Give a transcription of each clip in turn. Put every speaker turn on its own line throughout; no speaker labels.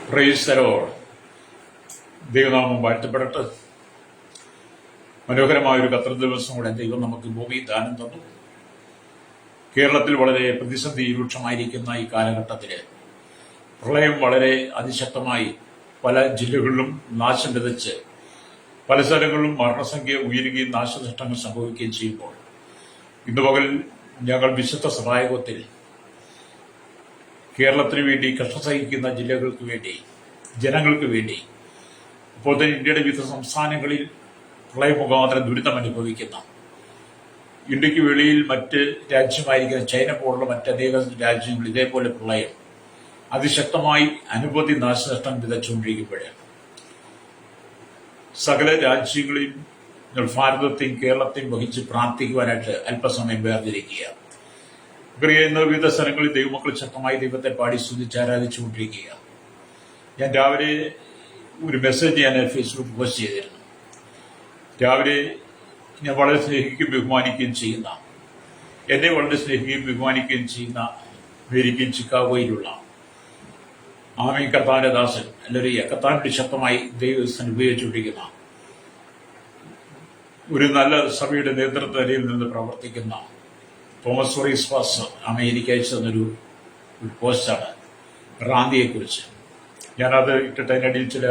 Praise the Lord. ദൈവനാമം വാഴ്ത്തപ്പെടട്ടെ. മനോഹരമായൊരു കത്ര ദിവസം കൂടെ ദൈവം നമുക്ക് ഭൂമി ദാനം തന്നു. കേരളത്തിൽ വളരെ പ്രതിസന്ധി രൂക്ഷമായിരിക്കുന്ന ഈ കാലഘട്ടത്തില് പ്രളയം വളരെ അതിശക്തമായി പല ജില്ലകളിലും നാശം വിതച്ച് പല സ്ഥലങ്ങളിലും മരണസംഖ്യ ഉയരുകയും നാശനഷ്ടങ്ങൾ സംഭവിക്കുകയും ചെയ്യുമ്പോൾ ഇന്ന് പകൽ ഞങ്ങൾ വിശുദ്ധ സഹായകത്തിൽ കേരളത്തിന് വേണ്ടി കഷ്ടം സഹിക്കുന്ന ജില്ലകൾക്ക് വേണ്ടി, ജനങ്ങൾക്ക് വേണ്ടി, ഇപ്പോൾ തന്നെ ഇന്ത്യയുടെ വിവിധ സംസ്ഥാനങ്ങളിൽ പ്രളയമുഖാന്തരം ദുരിതം അനുഭവിക്കുന്ന, ഇന്ത്യക്ക് വെളിയിൽ മറ്റ് രാജ്യമായിരിക്കുന്ന ചൈന പോലുള്ള മറ്റനേകം രാജ്യങ്ങൾ ഇതേപോലെ പ്രളയം അതിശക്തമായി അനവധി നാശനഷ്ടം വിതച്ചുകൊണ്ടിരിക്കുമ്പോൾ സകല രാജ്യങ്ങളിൽ ഭാരതത്തെയും കേരളത്തെയും വഹിച്ച് പ്രാർത്ഥിക്കുവാനായിട്ട് അല്പസമയം വേർതിരിക്കുക. ഇന്ന് വിവിധ സ്ഥലങ്ങളിൽ ദൈവമക്കൾ ശക്തമായി ദൈവത്തെ പാടി സ്തുതിച്ച് ആരാധിച്ചുകൊണ്ടിരിക്കുക. ഞാൻ രാവിലെ ഒരു മെസ്സേജ് ഞാൻ ഫേസ്ബുക്ക് പോസ്റ്റ് ചെയ്തിരുന്നു. രാവിലെ ഞാൻ വളരെ സ്നേഹിക്കുകയും ബഹുമാനിക്കുകയും ചെയ്യുന്ന, എന്നെ വളരെ സ്നേഹിക്കുകയും ബഹുമാനിക്കുകയും ചെയ്യുന്ന അമേരിക്കൻ ചിക്കാഗോയിലുള്ള ആമീൻ കർത്താവിന്റെ ദാസൻ, അല്ലെങ്കിൽ കർത്താവിന്റെ ശക്തമായി ദൈവസ്ഥൻ ഉപയോഗിച്ചുകൊണ്ടിരിക്കുന്ന ഒരു നല്ല സഭയുടെ നേതൃത്വ നിലയിൽ നിന്ന് പ്രവർത്തിക്കുന്ന തോമസ് വറീസ് പാസ്റ്റർ അമേരിക്ക അയച്ചു തന്നൊരു പോസ്റ്റാണ് റാന്തിയെക്കുറിച്ച്. ഞാനത് ഇട്ടിട്ട് അതിനിടയിൽ ചില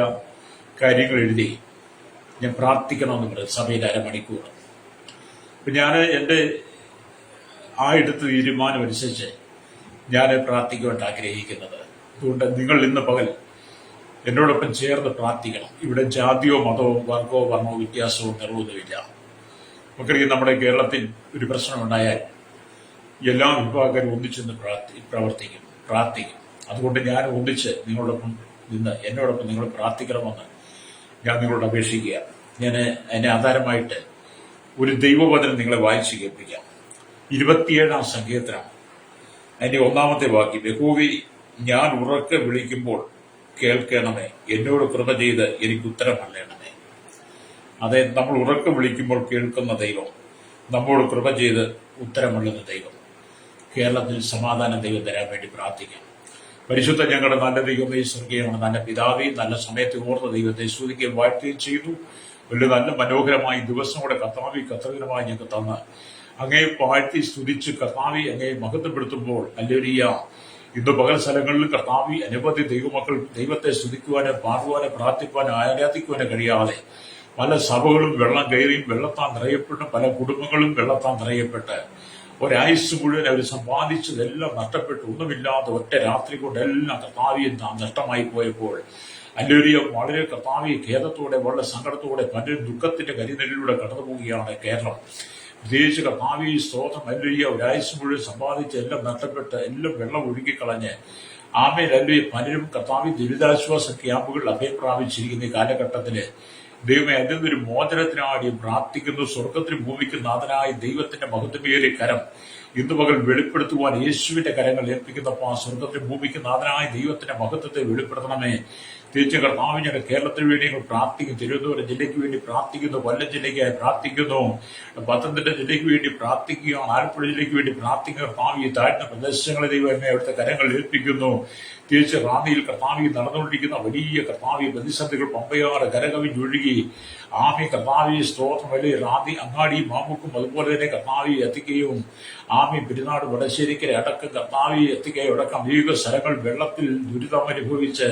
കാര്യങ്ങൾ എഴുതി. ഞാൻ പ്രാർത്ഥിക്കണമെന്ന് പറയും സഭയിൽ അരമണിക്കൂർ. അപ്പം ഞാൻ എൻ്റെ ആ എടുത്ത തീരുമാനമനുസരിച്ച് ഞാൻ പ്രാർത്ഥിക്കുവാൻ ആഗ്രഹിക്കുന്നത്. അതുകൊണ്ട് നിങ്ങൾ ഇന്ന് പകൽ എന്നോടൊപ്പം ചേർന്ന് പ്രാർത്ഥിക്കണം. ഇവിടെ ജാതിയോ മതമോ വർഗമോ വർണ്ണമോ വ്യത്യാസമോ നിറവൊന്നുമില്ല. നമുക്കറിയാം, നമ്മുടെ കേരളത്തിൽ ഒരു പ്രശ്നമുണ്ടായാൽ എല്ലാ വിഭാഗക്കാരും ഒന്നിച്ചെന്ന് പ്രാർത്ഥിക്കും. അതുകൊണ്ട് ഞാൻ ഒന്നിച്ച് നിങ്ങളോടൊപ്പം നിന്ന് എന്നോടൊപ്പം നിങ്ങൾ പ്രാർത്ഥിക്കണമെന്ന് ഞാൻ നിങ്ങളോട് അപേക്ഷിക്കുക. ഞാൻ അതിനെ ആധാരമായിട്ട് ഒരു ദൈവവചനം നിങ്ങളെ വായിച്ചു കേൾപ്പിക്കാം. 27-ാം സങ്കീർത്തനം അതിന്റെ 1-ാമത്തെ വാക്യം. യഹോവേ, ഞാൻ ഉറക്കെ വിളിക്കുമ്പോൾ കേൾക്കണമേ, എന്നോട് കൃപ ചെയ്ത് എനിക്ക് ഉത്തരം അരുളണമേ. അതെ, നമ്മൾ ഉറക്കെ വിളിക്കുമ്പോൾ കേൾക്കുന്ന ദൈവം, നമ്മോട് കൃപ ചെയ്ത് ഉത്തരമുള്ളുന്ന ദൈവം. കേരളത്തിൽ സമാധാന ദൈവം തരാൻ വേണ്ടി പ്രാർത്ഥിക്കാം. പരിശുദ്ധ ഞങ്ങളുടെ നല്ല ദൈവമേ, സ്വർഗീയമാണ് നല്ല പിതാവേ, നല്ല സമയത്ത് ഓർത്ത ദൈവത്തെ സ്തുതിക്കുകയും വാഴ്ത്തുകയും ചെയ്തു. വലിയ നല്ല മനോഹരമായ ദിവസം കൂടെ കർത്താവികരമായി ഞങ്ങൾക്ക് തന്ന് അങ്ങേ വാഴ്ത്തി സ്തുതിച്ച് കർത്താവി അങ്ങേ മഹത്വപ്പെടുത്തുമ്പോൾ ഹല്ലേലൂയ. ഇന്ന് പകൽ സ്ഥലങ്ങളിൽ കർത്താവി അനവധി ദൈവമക്കൾ ദൈവത്തെ സ്തുതിക്കുവാനും പാടുവാനും പ്രാർത്ഥിക്കുവാനും ആരാധിക്കുവാനും കഴിയാതെ പല സഭകളും വെള്ളം കയറിയും വെള്ളത്താൻ നിറയപ്പെട്ടും പല കുടുംബങ്ങളും വെള്ളത്താൻ നിറയപ്പെട്ട് ഒരായുസ് മുഴുവൻ അവർ സമ്പാദിച്ചതെല്ലാം നഷ്ടപ്പെട്ടു. ഒന്നുമില്ലാതെ ഒറ്റ രാത്രി കൊണ്ടെല്ലാം കർത്താവിയും നഷ്ടമായി പോയപ്പോൾ ഹല്ലേലൂയ, വളരെ കർത്താവിയെ ഖേദത്തോടെ വളരെ സങ്കടത്തോടെ പലരും ദുഃഖത്തിന്റെ കരിനെല്ലിലൂടെ കടന്നു പോവുകയാണ് കേരളം. പ്രത്യേകിച്ച് കർത്താവി സ്തോത്രം ഹല്ലേലൂയ, ഒരായുസ് മുഴുവൻ സമ്പാദിച്ച് എല്ലാം നഷ്ടപ്പെട്ട് എല്ലാം വെള്ളം ഒഴുകിക്കളഞ്ഞ് ആമേൻ ഹല്ലേലൂയ, പലരും കർത്താവി ദുരിതാശ്വാസ ക്യാമ്പുകളിൽ അഭയം പ്രാപിച്ചിരിക്കുന്ന ഈ കാലഘട്ടത്തില് ദൈവമേ, അതിൽ നിന്നൊരു മോചനത്തിനായി പ്രാർത്ഥിക്കുന്നു. സ്വർഗത്തിനും ഭൂമിക്കും നാഥനായ ദൈവത്തിന്റെ മഹത്വമേറിയ കരം ഇന്ന് പകൽ വെളിപ്പെടുത്തുവാൻ യേശുവിന്റെ കരങ്ങൾ ഏൽപ്പിക്കുന്നപ്പോൾ ആ സ്വർഗത്തിനും ഭൂമിക്കും നാഥനായ ദൈവത്തിന്റെ മഹത്വത്തെ വെളിപ്പെടുത്തണമേ. തിരിച്ച് കർത്താവ് ഞങ്ങൾ കേരളത്തിന് വേണ്ടി ഞങ്ങൾ പ്രാർത്ഥിക്കുന്നു. തിരുവനന്തപുരം ജില്ലയ്ക്ക് വേണ്ടി പ്രാർത്ഥിക്കുന്നു. കൊല്ലം ജില്ലയ്ക്കായി പ്രാർത്ഥിക്കുന്നു. പത്തനംതിട്ട ജില്ലയ്ക്ക് വേണ്ടി പ്രാർത്ഥിക്കുകയാണ്. ആലപ്പുഴ ജില്ലയ്ക്ക് വേണ്ടി പ്രാർത്ഥിക്കുന്ന കർത്താവ് ഈ താഴ്ന്ന പ്രദേശങ്ങളെ ദൈവം എന്നെ അവിടുത്തെ കരങ്ങൾ ഏൽപ്പിക്കുന്നു. തിരിച്ച് റാന്നിയിൽ കർത്താവി നടന്നുകൊണ്ടിരിക്കുന്ന വലിയ കർത്താവി പ്രതിസന്ധികൾ പമ്പയാറ് കരകവിഞ്ഞൊഴുകി ആമി കർത്താവി സ്തോത്രം വലിയ റാന്നി അങ്ങാടി മാമുക്കും അതുപോലെ തന്നെ കർത്താവി എത്തിക്കുകയും ആമി പെരുന്നാട് വടശ്ശേരിക്കര അടക്കം കർത്താവി എത്തിക്കുകയും അടക്കം അനേക സ്ഥലങ്ങൾ വെള്ളത്തിൽ ദുരിതം അനുഭവിച്ച്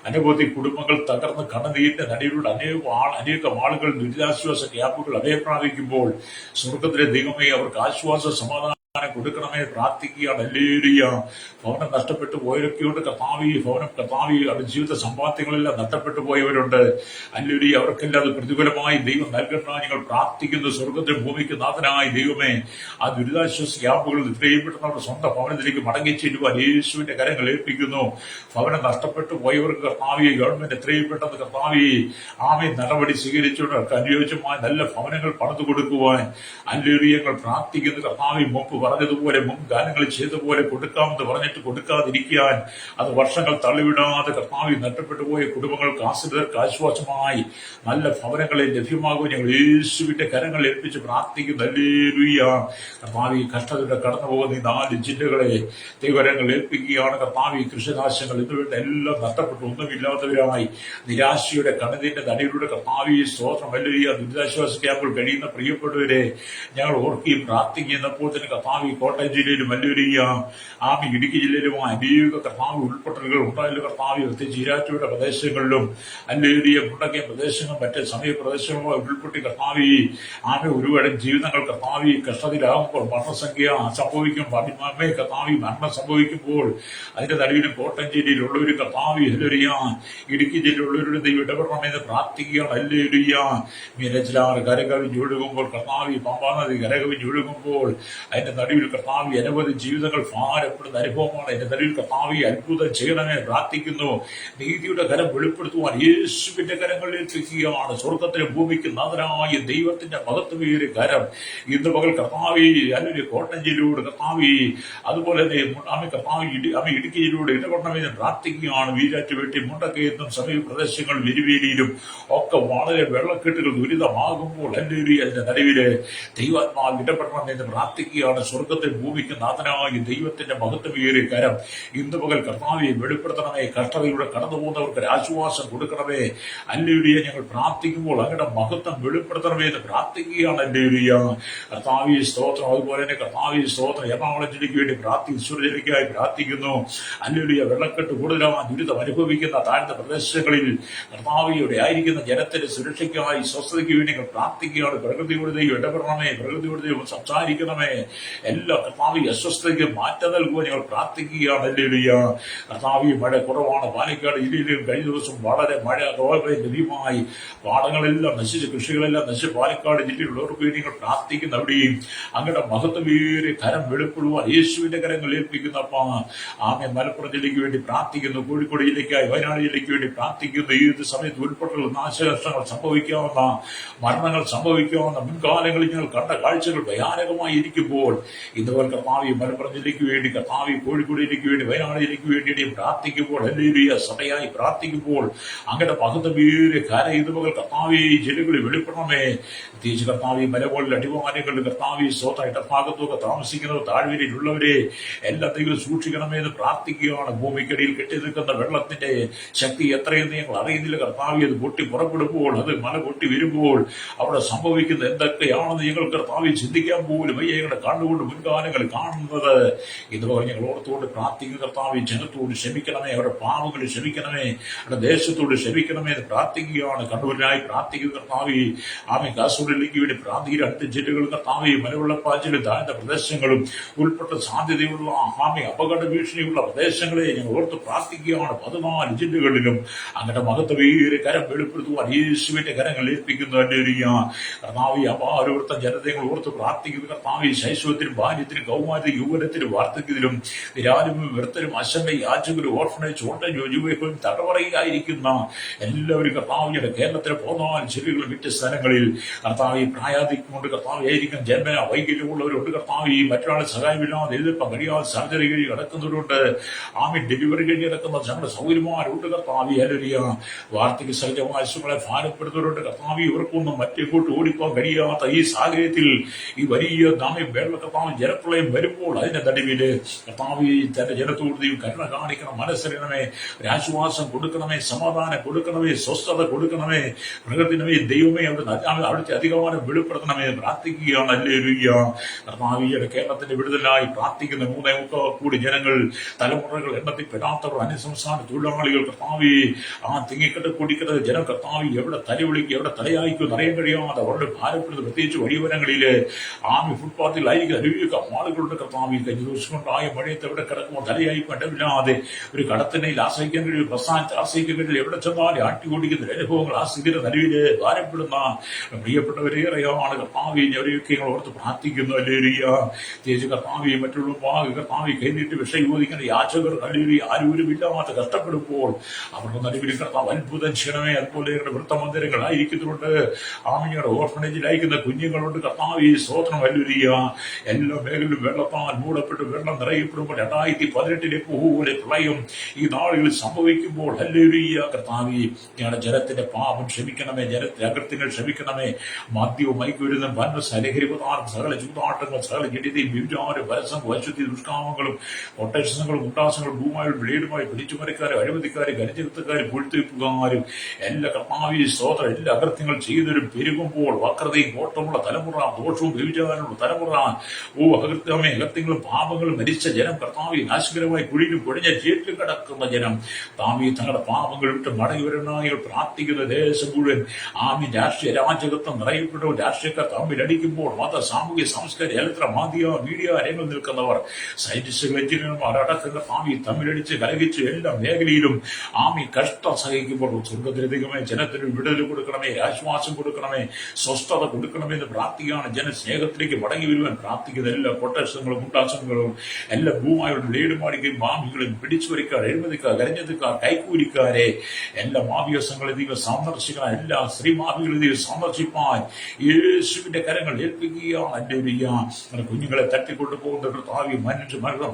അനവധി കുടുംബങ്ങൾ തകർന്ന് കണ്ണുനീരിന്റെ നടിയിലൂടെ അനേകം ആളുകൾ ദുരിതാശ്വാസ ക്യാമ്പുകൾ അഭയം പ്രാപിക്കുമ്പോൾ സ്വർഗത്തിലെ ദൈവമേ അവർക്ക് ആശ്വാസ സമാധാനം കൊടുക്കണമേ പ്രാർത്ഥിക്കുകയാണ്. ഹല്ലേലൂയ. ഭവനം നഷ്ടപ്പെട്ടു പോയവരൊക്കെയുണ്ട് കർത്താവി. കർത്താവി അവരുടെ ജീവിത സമ്പാദ്യങ്ങളെല്ലാം നഷ്ടപ്പെട്ടു പോയവരുണ്ട്. ഹല്ലേലൂയ. അവർക്കെല്ലാം അത് പ്രതികൂലമായി ദൈവം നൽകണം ഞങ്ങൾ പ്രാർത്ഥിക്കുന്നു. സ്വർഗത്തിനും ഭൂമിക്ക് നാഥനായ ദൈവമേ, ആ ദുരിതാശ്വാസ ക്യാമ്പുകളിൽ എത്രയും പെട്ടെന്ന് അവരുടെ സ്വന്തം ഭവനത്തിലേക്ക് മടങ്ങി ചെല്ലുവാൻ യേശുവിന്റെ കരങ്ങൾ ഏൽപ്പിക്കുന്നു. ഭവനം നഷ്ടപ്പെട്ടു പോയവർക്ക് കർത്താവി ഗവൺമെന്റ് എത്രയും പെട്ടെന്ന് കർത്താവി ആമേ നടപടി സ്വീകരിച്ചുകൊണ്ട് അവർക്ക് അനുയോജ്യമായ നല്ല ഭവനങ്ങൾ പണിതു കൊടുക്കുവാൻ ഹല്ലേലൂയ ഞങ്ങൾ പ്രാർത്ഥിക്കുന്നു. കർത്താവി പറഞ്ഞതുപോലെ മുൻകാലങ്ങളിൽ ചെയ്തതുപോലെ കൊടുക്കാമെന്ന് പറഞ്ഞിട്ട് കൊടുക്കാതിരിക്കാൻ, അത് വർഷങ്ങൾ തള്ളിവിടാതെ കർത്താവ് നഷ്ടപ്പെട്ടു പോയ കുടുംബങ്ങൾക്ക് ആശ്രിതർക്ക് ആശ്വാസമായി നല്ല ഭവനങ്ങളെ ലഭ്യമാകും ഞങ്ങൾ യേശുവിന്റെ കരങ്ങൾ ഏൽപ്പിച്ച് പ്രാർത്ഥിക്കുന്നു. ഹല്ലേലൂയ. കർത്താവ് കഷ്ടതയുടെ കടന്നു പോകുന്ന ഈ 4 ജില്ലകളെ ദൈവകരങ്ങൾ ഏൽപ്പിക്കുകയാണ്. കർത്താവ് കൃഷിനാശങ്ങൾ ഇതുവേണ്ട എല്ലാം നഷ്ടപ്പെട്ടു ഒന്നുമില്ലാത്തവരായി നിരാശയുടെ കണ്ണതിന്റെ നടിയിലൂടെ കർത്താവ് സ്തോത്രം ഹല്ലേലൂയ ദുരിതാശ്വാസ ക്യാമ്പിൽ കഴിയുന്ന പ്രിയപ്പെട്ടവരെ ഞങ്ങൾ ഓർക്കുകയും പ്രാർത്ഥിക്കുന്നപ്പോൾ തന്നെ കർത്താവ് കോട്ടയം ജില്ലയിലും ഹല്ലേലൂയ ഇടുക്കി ജില്ലയിലുമായി അനേക കർത്താവ് ഉൾപ്പെടലുകൾ ഉണ്ടായാലും കർത്താവ് പ്രത്യേകിച്ച് ഈരാറ്റുപേട്ട പ്രദേശങ്ങളിലും ഹല്ലേലൂയ മുണ്ടക്കിയ പ്രദേശങ്ങളും മറ്റ് സമയ പ്രദേശങ്ങളുമായി ഉൾപ്പെട്ടി കർത്താവ് ഒരുപാട് ജീവിതങ്ങൾ കർത്താവ് കഷ്ടത്തിലാകുമ്പോൾ മരണസംഖ്യ സംഭവിക്കും കർത്താവ് മരണം സംഭവിക്കുമ്പോൾ അതിന്റെ നടുവിലും കോട്ടയം ജില്ലയിലുള്ളവരും കർത്താവ് ഹല്ലേലൂയ ഇടുക്കി ജില്ലയിലുള്ളവരുടെ ദൈവം ഇടപെടണമെന്ന് പ്രാർത്ഥിക്കുകയാണ്. ഹല്ലേലൂയ. മീനച്ചിലാറ് കരകവിഞ്ഞൊഴുകുമ്പോൾ കർത്താവ് പമ്പാ നദി കരകവിഞ്ഞൊഴുകുമ്പോൾ അതിന്റെ നടുവിൽ കർത്താവ് അനവധി ജീവിതങ്ങൾ ഭാരപ്പെടുന്ന അനുഭവമാണ്. അതിന്റെ നടുവിൽ കർത്താവ് അത്ഭുതം ചെയ്യണമേ പ്രാർത്ഥിക്കുന്നു. നീതിയുടെ കരം വെളിപ്പെടുത്തുവാൻ യേശുവിന്റെ കരങ്ങളിൽ ഏൽപ്പിക്കുകയാണ്. സ്വർഗത്തിലെ ഭൂമിക്ക് നാഥനായ ദൈവത്തിന്റെ മഹത്വമേറിയ കരം ഇന്ന് പകൽ കർത്താവ് അല്ലെങ്കിൽ കോട്ടയം ജില്ലയോട് കർത്താവ് അതുപോലെ തന്നെ കർത്താവ് ഇടുക്കി ജില്ലയോട് ഇടപെടണമെന്ന് പ്രാർത്ഥിക്കുകയാണ്. വീരാറ്റുപേട്ടി മുണ്ടക്കയത്തും സമീപ പ്രദേശങ്ങളും എരുവേലിയിലും ഒക്കെ വളരെ വെള്ളക്കെട്ടുകൾ ദുരിതമാകുമ്പോൾ ഹല്ലേലൂയ അതിന്റെ നടുവില് ദൈവാത്മാവ് ഇടപെടണമെന്ന് പ്രാർത്ഥിക്കുകയാണ്. സ്വർഗത്തിൽ ഭൂമിക്ക് നാഥനായ ദൈവത്തിന്റെ മഹത്വമേറിയ കരം ഇന്ന് പകൽ കർത്താവെ വെളിപ്പെടുത്തണമേ. കഷ്ടതയിലൂടെ കടന്നു പോകുന്നവർക്ക് ഒരു ആശ്വാസം കൊടുക്കണമേ. ഹല്ലേലൂയ ഞങ്ങൾ പ്രാർത്ഥിക്കുമ്പോൾ അങ്ങയുടെ മഹത്വം വെളിപ്പെടുത്തണമേ എന്ന് പ്രാർത്ഥിക്കുകയാണ്. ഹല്ലേലൂയ കർത്താവേ സ്തോത്രം. അതുപോലെ തന്നെ കർത്താവേ സ്തോത്രം എറണാകുളം ജില്ലയ്ക്ക് വേണ്ടി ഈശ്വര ജില്ലയ്ക്കായി പ്രാർത്ഥിക്കുന്നു. ഹല്ലേലൂയ വെള്ളക്കെട്ട് കൂടുതലാവാൻ ദുരിതം അനുഭവിക്കുന്ന താഴ്ന്ന പ്രദേശങ്ങളിൽ കർത്താവിയുടെ ആയിരിക്കുന്ന ജനത്തിന്റെ സുരക്ഷയ്ക്കായി സ്വസ്ഥതയ്ക്ക് വേണ്ടി ഞങ്ങൾ പ്രാർത്ഥിക്കുകയാണ്. പ്രകൃതിയുടെ ദൈവം ഇടപെടണമേ. പ്രകൃതിയുടെ ദൈവം സംസാരിക്കണമേ. എല്ലാ കർത്താവ് അസ്വസ്ഥതയ്ക്ക് മാറ്റം നൽകുവാൻ ഞങ്ങൾ പ്രാർത്ഥിക്കുകയാണ്. ഹല്ലേലൂയ കർത്താവ് മഴ കുറവാണ്. പാലക്കാട് ജില്ലയിലും കഴിഞ്ഞ ദിവസം വളരെ മഴ ലഭ്യമായി പാടങ്ങളെല്ലാം നശിച്ച് കൃഷികളെല്ലാം നശിച്ച് പാലക്കാട് ജില്ലയിലുള്ളവർക്ക് വേണ്ടി ഞങ്ങൾ പ്രാർത്ഥിക്കുന്ന അവിടെയും അങ്ങയുടെ മഹത്വമേറിയ കരം വെളിപ്പെടുവാൻ യേശുവിന്റെ കരങ്ങൾ ഏൽപ്പിക്കുന്ന മലപ്പുറം ജില്ലയ്ക്ക് വേണ്ടി പ്രാർത്ഥിക്കുന്നു. കോഴിക്കോട് ജില്ലയ്ക്കായി വയനാട് ജില്ലയ്ക്ക് വേണ്ടി പ്രാർത്ഥിക്കുന്നു. ഏത് സമയത്ത് ഉൾപ്പെട്ടുള്ള നാശനഷ്ടങ്ങൾ സംഭവിക്കാവുന്ന മരണങ്ങൾ സംഭവിക്കാവുന്ന മുൻകാലങ്ങളിൽ ഞങ്ങൾ കണ്ട കാഴ്ചകൾ ഭയാനകമായി ഇരിക്കുമ്പോൾ ഇതുപോലെ കർത്താവ് മലപ്പുറം ജില്ലയ്ക്ക് വേണ്ടി കർത്താവ് കോഴിക്കോട് ജില്ലയ്ക്ക് വേണ്ടി വയനാട് ജില്ലയ്ക്ക് വേണ്ടി പ്രാർത്ഥിക്കുമ്പോൾ ഹല്ലേലൂയ സഭയായി പ്രാർത്ഥിക്കുമ്പോൾ അങ്ങയുടെ മഹത്വമേറിയ കാര്യം ഇതുപോലെ കർത്താവ് ജില്ലകളിൽ വെളിപ്പെടണമേ. പ്രത്യേകിച്ച് കർത്താവ് മലമുകളിൽ അടിവാരങ്ങളിൽ കർത്താവ് സ്വന്തം ഇടഭാഗത്തൊക്കെ താമസിക്കുന്നവർ താഴ്വരയിലുള്ളവരെ എല്ലാ ദൈവം സൂക്ഷിക്കണമേ എന്ന് പ്രാർത്ഥിക്കുകയാണ്. ഭൂമിക്കടിയിൽ കെട്ടി നിൽക്കുന്ന വെള്ളത്തിന്റെ ശക്തി എത്രയെന്ന് ഞങ്ങൾ അറിയുന്നില്ല. കർത്താവ് അത് പൊട്ടി പുറപ്പെടുമ്പോൾ അത് മല പൊട്ടി വരുമ്പോൾ അവിടെ സംഭവിക്കുന്നത് എന്തൊക്കെയാണെന്ന് ഞങ്ങൾ കർത്താവ് ചിന്തിക്കാൻ പോലും ഞങ്ങളുടെ കണ്ണുകൊണ്ട് മുൻകാലങ്ങൾ കാണുന്നത് ഇതുപോലെ ഞങ്ങൾ ഓർത്തുകൊണ്ട് പ്രാർത്ഥിക്കുന്ന കർത്താവ് ജനത്തോട് ക്ഷമിക്കണമേ. അവരുടെ പാവങ്ങൾ ക്ഷമിക്കണമേ. അവരുടെ ദേശത്തോട് ക്ഷമിക്കണമേ എന്ന് പ്രാർത്ഥിക്കുകയാണ്. കണ്ണൂരിനായി പ്രാർത്ഥിക്കുന്ന കർത്താവ് കാസർഗോഡിലേക്ക് വേണ്ടി പ്രാർത്ഥിക്കുന്ന 2 ജില്ലകളും കർത്താവ് മലവെള്ളപ്പാച്ചിലും താഴ്ന്ന പ്രദേശങ്ങളും ഉൾപ്പെട്ട സാധ്യതയുള്ള അപകട ഭീഷണിയുള്ള പ്രദേശങ്ങളെ ഞങ്ങൾ ഓർത്ത് പ്രാർത്ഥിക്കുകയാണ്. 14 ജില്ലകളിലും അങ്ങയുടെ മഹത്വമേറിയ കരം വെളിപ്പെടുത്തുവാൻ യേശുവിന്റെ കരങ്ങൾ ഏൽപ്പിക്കുന്നു. കർത്താവ് അപാരവൃത്ത ജനതകൾ ഓർത്ത് പ്രാർത്ഥിക്കുന്ന കർത്താവ് ശൈശവത്തിനും ബാല്യത്തിനും കൗമാരത്തിനും യൗവനത്തിനും വാർദ്ധക്യത്തിലും നിരാലും വൃത്തരും അശങ്ക യാചകരും ഓർഫനേജ് യുവക്കും തടവറയിലായിരിക്കുന്ന എല്ലാവരും കർത്താവിയുടെ കേരളത്തിലെ 14 ജില്ലകളിൽ വിറ്റ സ്ഥലങ്ങളിൽ കർത്താവ് പ്രായാധിക്യം കൊണ്ട് കർത്താവ് ആയിരിക്കും ജന്മന വൈകല്യമുള്ളവരുണ്ട്. കർത്താവ് മറ്റൊരാളെ സഹായമില്ലാതെ എഴുതിപ്പം കഴിയാതെ സർജറി കഴിഞ്ഞ് കിടക്കുന്നവരുണ്ട്. ഡെലിവറി കഴിഞ്ഞ് കിടക്കുന്ന ഞങ്ങളുടെ സൗകര്യമാരുണ്ട്. കർത്താവ് ഹല്ലേലൂയ വാർദ്ധക്യ സഹജമായ അസുഖങ്ങളെ ഭാരപ്പെടുന്നവരുണ്ട്. കർത്താവ് ഇവർക്കൊന്നും മറ്റേക്കോട്ട് ഓടിപ്പോകാൻ കഴിയാത്ത ഈ സാഹചര്യത്തിൽ ഈ വലിയ കർത്താവ് ജനപ്രളയം വരുമ്പോൾ അതിന്റെ നടുവില് കർത്താവ് തന്റെ ജനത്തോട് കരുണ കാണിക്കണം. മനസ്സറിയണമേ. ഒരാശ്വാസം കൊടുക്കണമേ. സമാധാനം കൊടുക്കണമേ. സ്വസ്ഥത കൊടുക്കണമേ. പ്രകൃതിനമേ ദൈവമേ അവിടുത്തെ അധികാരം വെളിപ്പെടുത്തണമേ പ്രാർത്ഥിക്കുകയാണ്. ഹല്ലേലൂയ കർത്താവ് കേരളത്തിന്റെ വിടുതലായി പ്രാർത്ഥിക്കുന്ന 3 കോടി ജനങ്ങൾ തലമുറകൾ എണ്ണത്തിൽ പെടാത്തവർ അന്യസംസ്ഥാന തൊഴിലാളികൾ കർത്താവ് തിങ്ങിക്കെട്ട് കൂടിക്കെട്ട് ജനം കർത്താവ് എവിടെ തലവിളിക്കും എവിടെ തലയായിക്കും അറിയാൻ കഴിയാതെ അവരുടെ ഭാരപ്പെടുന്നത് പ്രത്യേകിച്ച് വഴിവരങ്ങളില് ഫുട്പാത്തിലായിരിക്കും അരുവിയൊക്കെ ആളുകളുടെ കർത്താവ് കഴിഞ്ഞ ദിവസം കൊണ്ടായ മഴയത്ത് എവിടെ കിടക്കുമ്പോൾ തലയായിക്കും ഇടമില്ലാതെ ഒരു കടത്തിനയിൽ ആശ്രയിക്കാൻ കഴിയും. പ്രസ്ഥാനത്ത് ആശ്രയിക്കാൻ കഴിയില്ല. എവിടെ ചെന്നാലും ആട്ടിയോടിക്കുന്ന അനുഭവങ്ങൾ ആ സ്ഥിതിയുടെ നടുവില് ഭാരപ്പെടുന്ന പ്രിയപ്പെട്ടവരേറെയാണ്. കർത്താവ് അവരെയൊക്കെ ഞങ്ങൾ ഓർത്ത് പ്രാർത്ഥിക്കുന്നു. ഹല്ലേലൂയ തേജ് കർത്താവ് മറ്റുള്ള കർത്താവ് കൈനീട്ടി വിഷയോധിക്കുന്ന യാചകർ ഹല്ലേലൂയ ആരുമില്ലാതെ കഷ്ടപ്പെടുമ്പോൾ അവരുടെ നടുവിൽ കർത്താവ് അത്ഭുതം ചെയ്യണമേ. അതുപോലെ ഞങ്ങളുടെ വൃത്തമന്ദിരങ്ങളായിരിക്കുന്നുണ്ട്. ഞങ്ങളുടെ ഓർഫനേജിലായിരിക്കുന്ന കുഞ്ഞുങ്ങളുണ്ട്. കർത്താവ് സ്തോത്രം ഹല്ലേലൂയ എല്ലാ മേഖലയിലും വെള്ളത്താൽ മൂടപ്പെട്ട് വെള്ളം നിറയപ്പെടുമ്പോൾ 2018 പോലെ പ്രളയം ഈ നാളുകളിൽ സംഭവിക്കുമ്പോൾ ഹല്ലേലൂയ കർത്താവേ, ഞങ്ങളുടെ ജനത്തിന്റെ പാപം ക്ഷമിക്കണമേ, ജനത്തിന്റെ അകൃത്യങ്ങൾ ക്ഷമിക്കണമേ. മദ്യവും മയക്കുമരുന്നും ലഹരി പദാർത്ഥം, സകല ചൂതാട്ടങ്ങൾ, സകല ജഡിതയും വ്യഭിചാരം, പരസം, വശുദ്ധി, ദുഷ്കാമങ്ങളും, കൊട്ടേഷനുകളും, ഉട്ടാസങ്ങളും, ഭൂമായും ബ്ലേഡുമായി പിടിച്ചുമരക്കാരും അഴിമതിക്കാരും കരുചെറുത്തുകാരും പൂഴ്ത്തിവെപ്പുകാരും എല്ലാ കർത്താവേ സ്തോത്രം, എല്ലാ അകൃത്യങ്ങൾ ചെയ്തവരും പെരുകുമ്പോൾ വക്രതയും കോട്ടമുള്ള തലമുറ, ദോഷവും വ്യഭിചാരമുള്ള തലമുറ, അകൃത്യമേ അകൃത്യങ്ങളും പാപങ്ങളും മരിച്ച ജനം കർത്താവേ, നാശകരമായി കുഴിയിലും കുഴഞ്ഞ ചേറ്റിലും കിടക്കുന്ന ജനം താമി തങ്ങളുടെ പാപങ്ങൾ വിട്ട് മടങ്ങി വരുന്നതായി പ്രാർത്ഥിക്കുന്ന ദേശം മുഴുവൻ രാഷ്ട്രീയ രാജകത്വം നിറയപ്പെട്ടവർ, രാഷ്ട്രീയക്കാർ തമ്മിൽ അടിക്കുമ്പോൾ മത സാമൂഹ്യ സാംസ്കാരിക ചരിത്ര മീഡിയ രംഗം നിൽക്കുന്നവർ, സയന്റിസ്റ്റുകൾ, എഞ്ചിനീയർമാർ അടക്കുന്ന തമ്മിലടിച്ച് കലഹിച്ച് എല്ലാ മേഖലയിലും കഷ്ടം സഹിക്കുമ്പോൾ സ്വർഗത്തിലധികമേ ജനത്തിന് വിടുതൽ കൊടുക്കണമേ, ആശ്വാസം കൊടുക്കണമേ, സ്വസ്ഥത കൊടുക്കണമേ എന്ന് പ്രാർത്ഥിക്കുകയാണ്. ജനസ്നേഹത്തിലേക്ക് മടങ്ങി വരുവാൻ പ്രാർത്ഥിക്കുന്ന എല്ലാ കൊട്ടേഷനുകളും ഉട്ടാസങ്ങളും എല്ലാ ഭൂമായുള്ള ലേടുമാടിക്കും മാമികളും പിടിച്ചുവരിക്കാർ, എഴുപതിക്കാർ, കരഞ്ഞതുക്കാർ, കൈക്കൂലിക്കാരെ എല്ലാ മാവിയസങ്ങളെ ദൈവം സന്ദർശിക്കണം. എല്ലാ സ്ത്രീ മാവികളെ ദൈവം സന്ദർശിപ്പാൻ യേശുവിന്റെ കരങ്ങൾ ഏൽപ്പിക്കുകയാണ്. എൻ്റെ കുഞ്ഞുങ്ങളെ തട്ടിക്കൊണ്ടുപോകുന്ന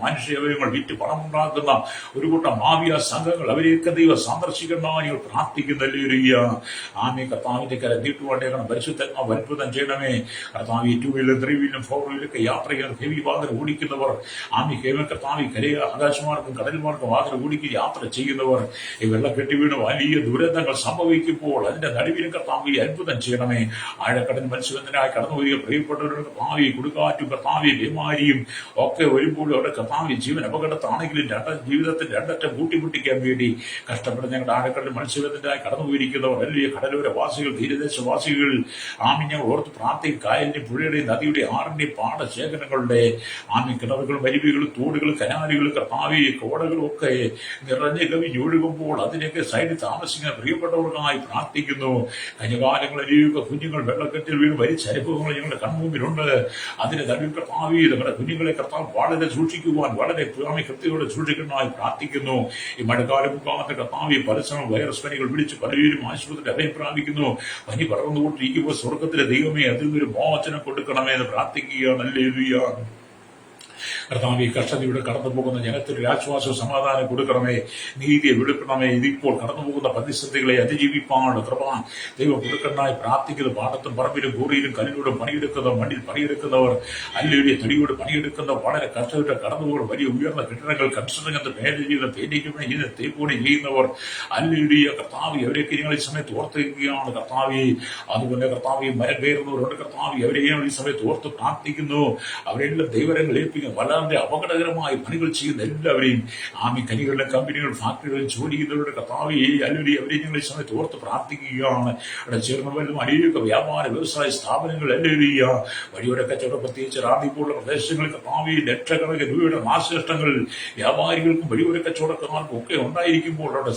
മനുഷ്യവയവങ്ങൾ വിറ്റ് പണമുണ്ടാക്കുന്ന ഒരു കൂട്ടം മാവിയ സംഘങ്ങൾ, അവരെയൊക്കെ ദൈവം സന്ദർശിക്കണമെന്ന് ഞങ്ങൾ പ്രാർത്ഥിക്കുന്നല്ലേ. കർത്താവിന്റെ കര നീട്ടുവാണ്ടേക്കണം. പരിശുദ്ധാത്മാവ് അത്ഭുതം ചെയ്യണമേ. കർത്താവ് 2 വീലും 3 വീലും 4 വീലൊക്കെ യാത്ര ചെയ്യുന്ന ഹെവി വാഹനം ഓടിക്കുന്നവർ, കർത്താവ് കരയ ആകാശമാർക്കും കടൽമാർക്കും വാഹനം ഓടിക്കുക യാത്ര ചെയ്യുന്നവർ, ഈ വെള്ളം കെട്ടി വീണ് വലിയ ദുരന്തങ്ങൾ സംഭവിക്കുമ്പോൾ അതിന്റെ നടുവിലും കർത്താവ് അത്ഭുതം ചെയ്യണമേ. ആഴക്കടൽ മത്സ്യബന്ധനായി കടന്നു വരിക പ്രിയപ്പെട്ടവരുടെ കർത്താവ്, കൊടുക്കാറ്റും കർത്താവ് ബിമാരിയും ഒക്കെ വരുമ്പോഴും അവിടെ കർത്താവ് ജീവൻ അപകടത്താണെങ്കിലും ജീവിതത്തിൽ രണ്ടറ്റം കൂട്ടിമുട്ടിക്കാൻ വേണ്ടി കഷ്ടപ്പെടുന്ന ഞങ്ങളുടെ ആഴക്കടൽ മത്സ്യബന്ധനായി കടന്നു പോയിരിക്കുന്നവർ, വലിയ കടലോര വാസികൾ, തീരദേശവാസികൾ, ഞങ്ങൾ ഓർത്ത് പ്രാർത്ഥിക്കും. കായലിന്റെയും പുഴയുടെയും നദിയുടെയും ആറിന്റെയും പാടശേഖരങ്ങളുടെ കിണറുകളും അരുവികളും തോടുകളും കനാലുകളും കർത്താവ് കോടകളും ഒക്കെ നിറഞ്ഞു കവിഞ്ഞൊഴുകുമ്പോൾ അതിനൊക്കെ സൈഡിൽ താമസിക്കുന്ന പ്രിയപ്പെട്ടവർക്കായി പ്രാർത്ഥിക്കുന്നു. കഞ്ഞകാലങ്ങളിലേക്ക് കുഞ്ഞുങ്ങൾ വെള്ളക്കെട്ടിൽ വീണ് മരിച്ച അനുഭവങ്ങൾ ഞങ്ങളുടെ കൺമുമ്പിലുണ്ട്. അതിന് നടുവിൽ കർത്താവ് ഞങ്ങളുടെ കുഞ്ഞുങ്ങളെ കർത്താവ് വളരെ സൂക്ഷിക്കുവാൻ, വളരെ കൃത്യതയോടെ സൂക്ഷിക്കുന്നതായി പ്രാർത്ഥിക്കുന്നു. ഈ മഴക്കാലം മുഖാന്തരം കർത്താവ് പരസ്പരം വൈറസ് പനികൾ വിളിച്ച് പലരും ആശുപത്രിയിൽ അഭയം പ്രാപിക്കുന്നു. പനി പടർന്നുകൊണ്ടിരിക്കുമ്പോൾ സ്വർഗത്തിലെ ദൈവമേ അതിൽ നിന്നൊരു മോചനം കൊടുക്കണമേ എന്ന് പ്രാർത്ഥിക്കുകയാണ്. ഹല്ലേലൂയ കർത്താവ്, കഷ്ടതയുടെ കടന്നു പോകുന്ന ജനത്തിന് ആശ്വാസവും സമാധാനം കൊടുക്കണമേ, നീതിയെ വെളുക്കണമേ. ഇതിപ്പോൾ കടന്നുപോകുന്ന പ്രതിസന്ധികളെ അതിജീവിപ്പാണ് കൃപ ദൈവം കൊടുക്കണമായി പ്രാർത്ഥിക്കുന്നു. പാടത്തും പറമ്പിലും കൂറിയിലും കല്ലിലൂടും പണിയെടുക്കുന്നവർ, മണ്ണിൽ പണിയെടുക്കുന്നവർ, അല്ലേലിയ തൊടിയോട് പണിയെടുക്കുന്നവർ, വളരെ കഷ്ടപ്പെട്ട് കടന്നുപോകുന്ന വലിയ ഉയർന്ന കെട്ടിടങ്ങൾ, കൺസ്ട്രക്ഷൻ മേഖല ചെയ്യുന്ന പെയിന്റിംഗ് ചെയ്യുന്ന തേപ്പൂണി ചെയ്യുന്നവർ, അല്ലേലിയ കർത്താവ് അവരെയൊക്കെ ഞങ്ങൾ ഈ സമയത്ത് ഓർത്തിരിക്കുകയാണ്. കർത്താവ് അതുപോലെ കർത്താവ് മരം കയറുന്നവരുണ്ട്. കർത്താവ് അവരെയും ഈ സമയത്ത് ഓർത്ത് പ്രാർത്ഥിക്കുന്നു. അവരെല്ലാം ദൈവരങ്ങൾ ഏൽപ്പിക്കുന്നു. വളരെ അപകടകരമായി പണികൾ ചെയ്യുന്ന എല്ലാവരെയും കനികളുടെ കമ്പനികൾ, ഫാക്ടറികളിൽ ജോലി ചെയ്യുന്നവരുടെ കർത്താവ് അല്ലെ അവരെ ഞങ്ങൾ ഈ സമയത്ത് ഓർത്ത് പ്രാർത്ഥിക്കുകയാണ്. അവിടെ ചേർന്ന് വരുന്ന അനേക വ്യാപാര വ്യവസായ സ്ഥാപനങ്ങൾ അല്ലേലിയ വഴിയോര കച്ചവടം, പ്രത്യേകിച്ച് റാന്നിപ്പോലുള്ള പ്രദേശങ്ങളിൽ കർത്താവ് ലക്ഷക്കണക്കിന് രൂപയുടെ നാശനഷ്ടങ്ങൾ വ്യാപാരികൾക്കും വഴിയോര കച്ചവടക്കാർക്കും ഒക്കെ ഉണ്ടായിരിക്കുമ്പോൾ അവിടെ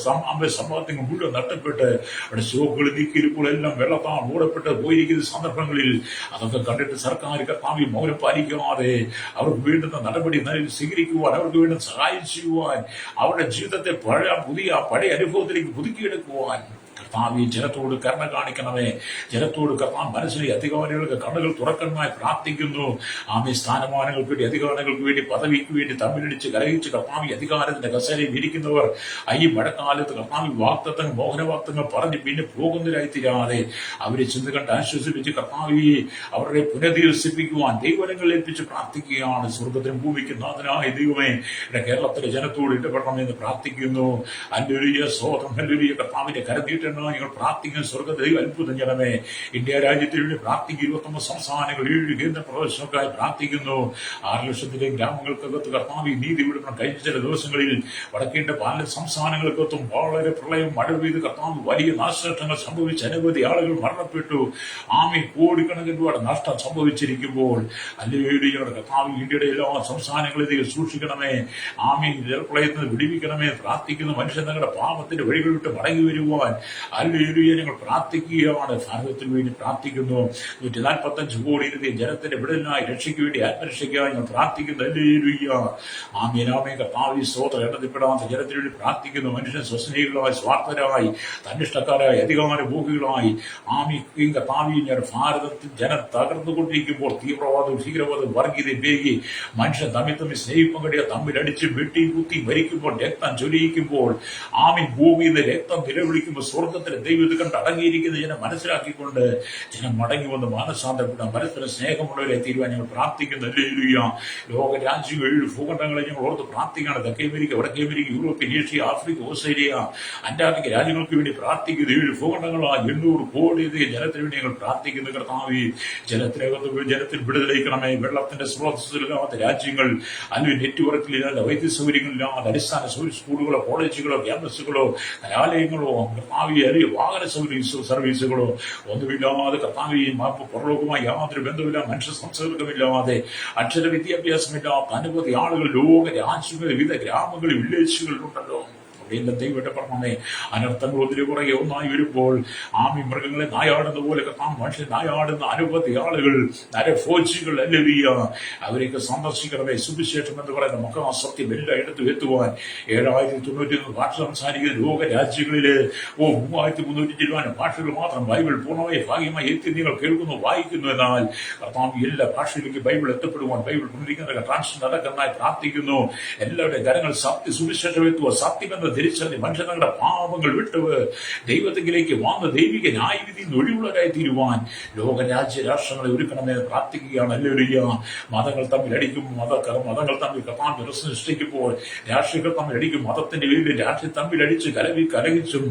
സമ്പാദ്യങ്ങൾ മുഴുവൻ നഷ്ടപ്പെട്ട് അവിടെ സ്റ്റോക്കുകൾ നീക്കിയിരിപ്പോൾ എല്ലാം വെള്ളത്താൽ മൂടപ്പെട്ട് പോയിരിക്കുന്ന സന്ദർഭങ്ങളിൽ അതൊക്കെ കണ്ടിട്ട് സർക്കാർ കർത്താവ് മൗനം പാലിക്കാതെ അവർക്ക് വേണ്ടുന്ന നടപടി സ്വീകരിക്കുവാൻ, അവർക്ക് വേണ്ടി സഹായം ചെയ്യുവാൻ, അവരുടെ ജീവിതത്തെ പഴയ അനുഭവത്തിലേക്ക് പുതുക്കിയെടുക്കുവാൻ കർത്താവ് ജനത്തോട് കരുണ കാണിക്കണമേ. ജനത്തോട് കർത്താവ് മനസ്സിലെ അധികാരികൾക്ക് കണ്ണുകൾ തുറക്കണമായി പ്രാർത്ഥിക്കുന്നു. സ്ഥാനമാനങ്ങൾക്ക് വേണ്ടി, അധികാരങ്ങൾക്ക് വേണ്ടി, പദവിക്ക് വേണ്ടി തമ്മിലടിച്ച് കലഹിച്ച് കർത്താവ് അധികാരത്തിന്റെ കസേരയിൽ ഇരിക്കുന്നവർ ഈ മഴക്കാലത്ത് കർത്താവ് വാക്തത്വങ്ങൾ, മോഹനവാക്തങ്ങൾ പറഞ്ഞ് പിന്നെ പോകുന്നതിനായി തീരാതെ അവരെ ചിന്ത കണ്ട് ആശ്വസിപ്പിച്ച് കർത്താവ് അവരുടെ പുനരധിവസിപ്പിക്കുവാൻ ദൈവങ്ങൾ ഏൽപ്പിച്ച് പ്രാർത്ഥിക്കുകയാണ്. സ്വർഗത്തിനും ഭൂമിക്കും നാഥനായ ദൈവമേ, കേരളത്തിലെ ജനത്തോട് ഇടപെടണമെന്ന് പ്രാർത്ഥിക്കുന്നു. ഹല്ലേലൂയ, സ്തോത്രം, ഹല്ലേലൂയ. കർത്താവിന്റെ കരനീട്ടണം ഞങ്ങൾ പ്രാർത്ഥിക്കുന്ന സ്വർഗത്തിൽ അത്ഭുതം ചെയ്യണമേ. ഇന്ത്യ രാജ്യത്തിന് വേണ്ടി പ്രാർത്ഥിക്കും. 29 സംസ്ഥാനങ്ങൾ, 7 കേന്ദ്ര പ്രദേശങ്ങൾക്കായി പ്രാർത്ഥിക്കുന്നു. 6 ലക്ഷത്തിലെ ഗ്രാമങ്ങൾക്കകത്ത് കർത്താവ് നീതി വിടണം. കഴിഞ്ഞ ചില ദിവസങ്ങളിൽ വടക്കേണ്ട പല സംസ്ഥാനങ്ങൾക്കകത്തും വളരെ പ്രളയം, മഴ പെയ്ത് കർത്താവ് വലിയ നാശനഷ്ടങ്ങൾ സംഭവിച്ച് അനവധി ആളുകൾ മരണപ്പെട്ടു. കോടിക്കണക്കിന് രൂപയുടെ നഷ്ടം സംഭവിച്ചിരിക്കുമ്പോൾ ഹല്ലേലൂയ കർത്താവ് ഇന്ത്യയുടെ എല്ലാ സംസ്ഥാനങ്ങളിലേക്ക് സൂക്ഷിക്കണമേ. ജലപ്രളയത്തിൽ വിടിവിക്കണമേ പ്രാർത്ഥിക്കുന്നു. മനുഷ്യൻ തങ്ങളുടെ പാപത്തിന്റെ വഴികൾ വിട്ട് മടങ്ങി വരുവാൻ ഹല്ലേലൂയ. ഞങ്ങൾ പ്രാർത്ഥിക്കുകയാണ്, ഭാരതത്തിന് വേണ്ടി പ്രാർത്ഥിക്കുന്നു. 145 കോടി ജനത്തിന്റെ വിടുതലിനായി, രക്ഷയ്ക്ക് വേണ്ടി, ആത്മരക്ഷയ്ക്കായി ഞങ്ങൾ പ്രാർത്ഥിക്കുന്നു. ഹല്ലേലൂയ. ആമേൻ ആമേൻ. കർത്താവേ സ്തോത്രം. എണ്ണത്തിൽപ്പെടാത്ത ജനത്തിന് വേണ്ടി പ്രാർത്ഥിക്കുന്നു. മനുഷ്യൻ സ്വസ്നേഹികളായി, സ്വാർത്ഥരായി, തന്നിഷ്ടക്കാരായി, അധികാരഭോഗികളായി ആമിയും കർത്താവിയും ഞാൻ ഭാരതത്തിൽ ജനം തകർന്നുകൊണ്ടിരിക്കുമ്പോൾ തീവ്രവാദവും ഭീകരവാദവും വർഗീയതയും പേകി മനുഷ്യൻ തമ്മിൽ സ്നേഹിപ്പം കഴിയ തമ്മിലടിച്ച് വെട്ടി കുത്തി മരിക്കുമ്പോൾ, രക്തം ചൊരിയിക്കുമ്പോൾ, ആമി ഭൂമിയിൽ നിന്ന് രക്തം നിലവിളിക്കുമ്പോൾ സ്വർഗത്തിലെ ദൈവത്തെ കണ്ട് അടങ്ങിയിരിക്കുന്ന ജനം മനസ്സിലാക്കിക്കൊണ്ട് ജനം മടങ്ങി വന്ന് മാനസാന്തരപ്പെടാൻ പരസ്പരം സ്നേഹമുള്ളവരെ തീരുവാൻ ഞങ്ങൾ പ്രാർത്ഥിക്കുന്നു. ഹല്ലേലൂയ. ലോക രാജ്യങ്ങളിൽ ഭൂഖണ്ഡങ്ങളെ ഞങ്ങൾ ഓർത്ത് പ്രാർത്ഥിക്കുകയാണ്. തെക്കേ അമേരിക്ക, വടക്കേ America, Europe, Asia, Africa, Australia, Antarctica രാജ്യങ്ങൾക്ക് വേണ്ടി പ്രാർത്ഥിക്കുന്നു. 7 ഭൂഖണ്ഡങ്ങളാണ് 800 കോടി ജനത്തിന് വേണ്ടി ഞങ്ങൾ പ്രാർത്ഥിക്കുന്നു. കർത്താവേ, ജനത്തിൽ വിടുതലയിക്കണമേ. വെള്ളത്തിന്റെ സ്രോതസ്സിലില്ലാത്ത രാജ്യങ്ങൾ, അല്ലെങ്കിൽ നെറ്റ്വർക്കിലില്ലാത്ത വൈദ്യുതി സൗകര്യങ്ങളില്ലാത്ത അടിസ്ഥാന സ്കൂളുകളോ കോളേജുകളോ ക്യാമ്പസുകളോ കലാലയങ്ങളോ കർത്താവേ അല്ലെങ്കിൽ വാഹന സർവീസുകളോ ഒന്നുമില്ലാതെ കർത്താവേ പുറലോകമായി യാതൊരു ബന്ധമില്ല, മനുഷ്യ സംസർഗമില്ലാതെ, അക്ഷര വിദ്യാഭ്യാസമില്ലാത്ത അനവധി ആളുകൾ ലോക രാജ്യങ്ങളിൽ, വിവിധ ഗ്രാമങ്ങളിൽ, വില്ലേജുകളിലുണ്ടല്ലോ. എന്റെ ദൈവപ്പെട്ടണമേ. അനർത്ഥങ്ങൾ ഒന്നിനു പുറകെ ഒന്നായി വരുമ്പോൾ ആമി മൃഗങ്ങളെ നായാടുന്ന പോലെ മനുഷ്യൻ നായാടുന്ന അനവധി ആളുകൾ, നരഭോജികൾ, ഹല്ലേലൂയ, അവരെയൊക്കെ സന്ദർശിക്കണമേ. സുവിശേഷം എന്ന് പറയുന്ന മഹാസത്യം എല്ലായിടത്തും എത്തുവാൻ 7091 ഭാഷ സംസാരിക്കുന്ന ലോക രാജ്യങ്ങളില് 3300 ഭാഷകൾ മാത്രം ബൈബിൾ പൂർണ്ണമായി ഭാഗ്യമായി എത്തി നിങ്ങൾ കേൾക്കുന്നു, വായിക്കുന്നു. എന്നാൽ കർത്താവ് എല്ലാ ഭാഷയിലേക്ക് ബൈബിൾ എത്തപ്പെടുവാൻ, ബൈബിൾ പുനരിക്കുന്ന ട്രാൻസ്ലേഷൻ നടക്കുന്നതായി പ്രാർത്ഥിക്കുന്നു. എല്ലാവരുടെ കരങ്ങൾ സുവിശേഷം എത്തുക, സത്യമെന്ന് ധരിച്ചാൽ മനുഷ്യൻ തങ്ങളുടെ പാപങ്ങൾ വിട്ട് ദൈവത്തിലേക്ക് വന്ന് ദൈവിക ന്യായവിധി ഒഴിവുള്ളവരായി തീരുവാൻ ലോകരാജ്യ രാഷ്ട്രങ്ങളെ ഒരുക്കണമെന്ന് പ്രാർത്ഥിക്കുകയാണ്. ഹല്ലേലൂയ. മതങ്ങൾ തമ്മിൽ അടിക്കും, മതങ്ങൾ തമ്മിൽ കർത്താവ് സൃഷ്ടിക്കുമ്പോൾ രാഷ്ട്രീയങ്ങൾ തമ്മിൽ അടിക്കും, മതത്തിന്റെ പേരിൽ രാഷ്ട്രീയം തമ്മിൽ അടിച്ച് കലഹിച്ചും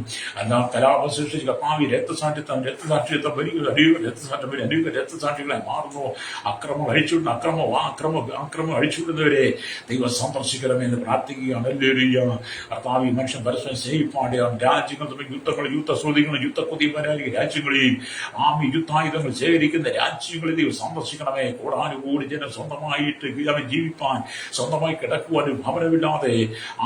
എന്നാൽ കലാപം സൃഷ്ടിച്ച് കർത്താവ് രക്തസാക്ഷിത്വം രക്തസാക്ഷികളെ മാറുന്നു. അക്രമം അഴിച്ചുവിടുന്ന അക്രമം അഴിച്ചുവിടുന്നവരെ ദൈവം സന്ദർശിക്കണമെന്ന് പ്രാർത്ഥിക്കുകയാണ്. ഹല്ലേലൂയ. കർത്താവ് മനുഷ്യൻ പരസ്പരം സ്നേഹിപ്പാടെയാണ്. രാജ്യങ്ങൾ തമ്മിൽ യുദ്ധങ്ങളും യുദ്ധശ്രുതികളും യുദ്ധക്കൊതിമാരായ രാജ്യങ്ങളെയും ആമി യുദ്ധായുധങ്ങൾ ശേഖരിക്കുന്ന രാജ്യങ്ങളെ ദൈവം സന്ദർശിക്കണമേ. കോടാനുകൂടി ജനം സ്വന്തമായിട്ട് ജീവിപ്പാൻ, സ്വന്തമായി കിടക്കുവാൻ ഭവനമില്ലാതെ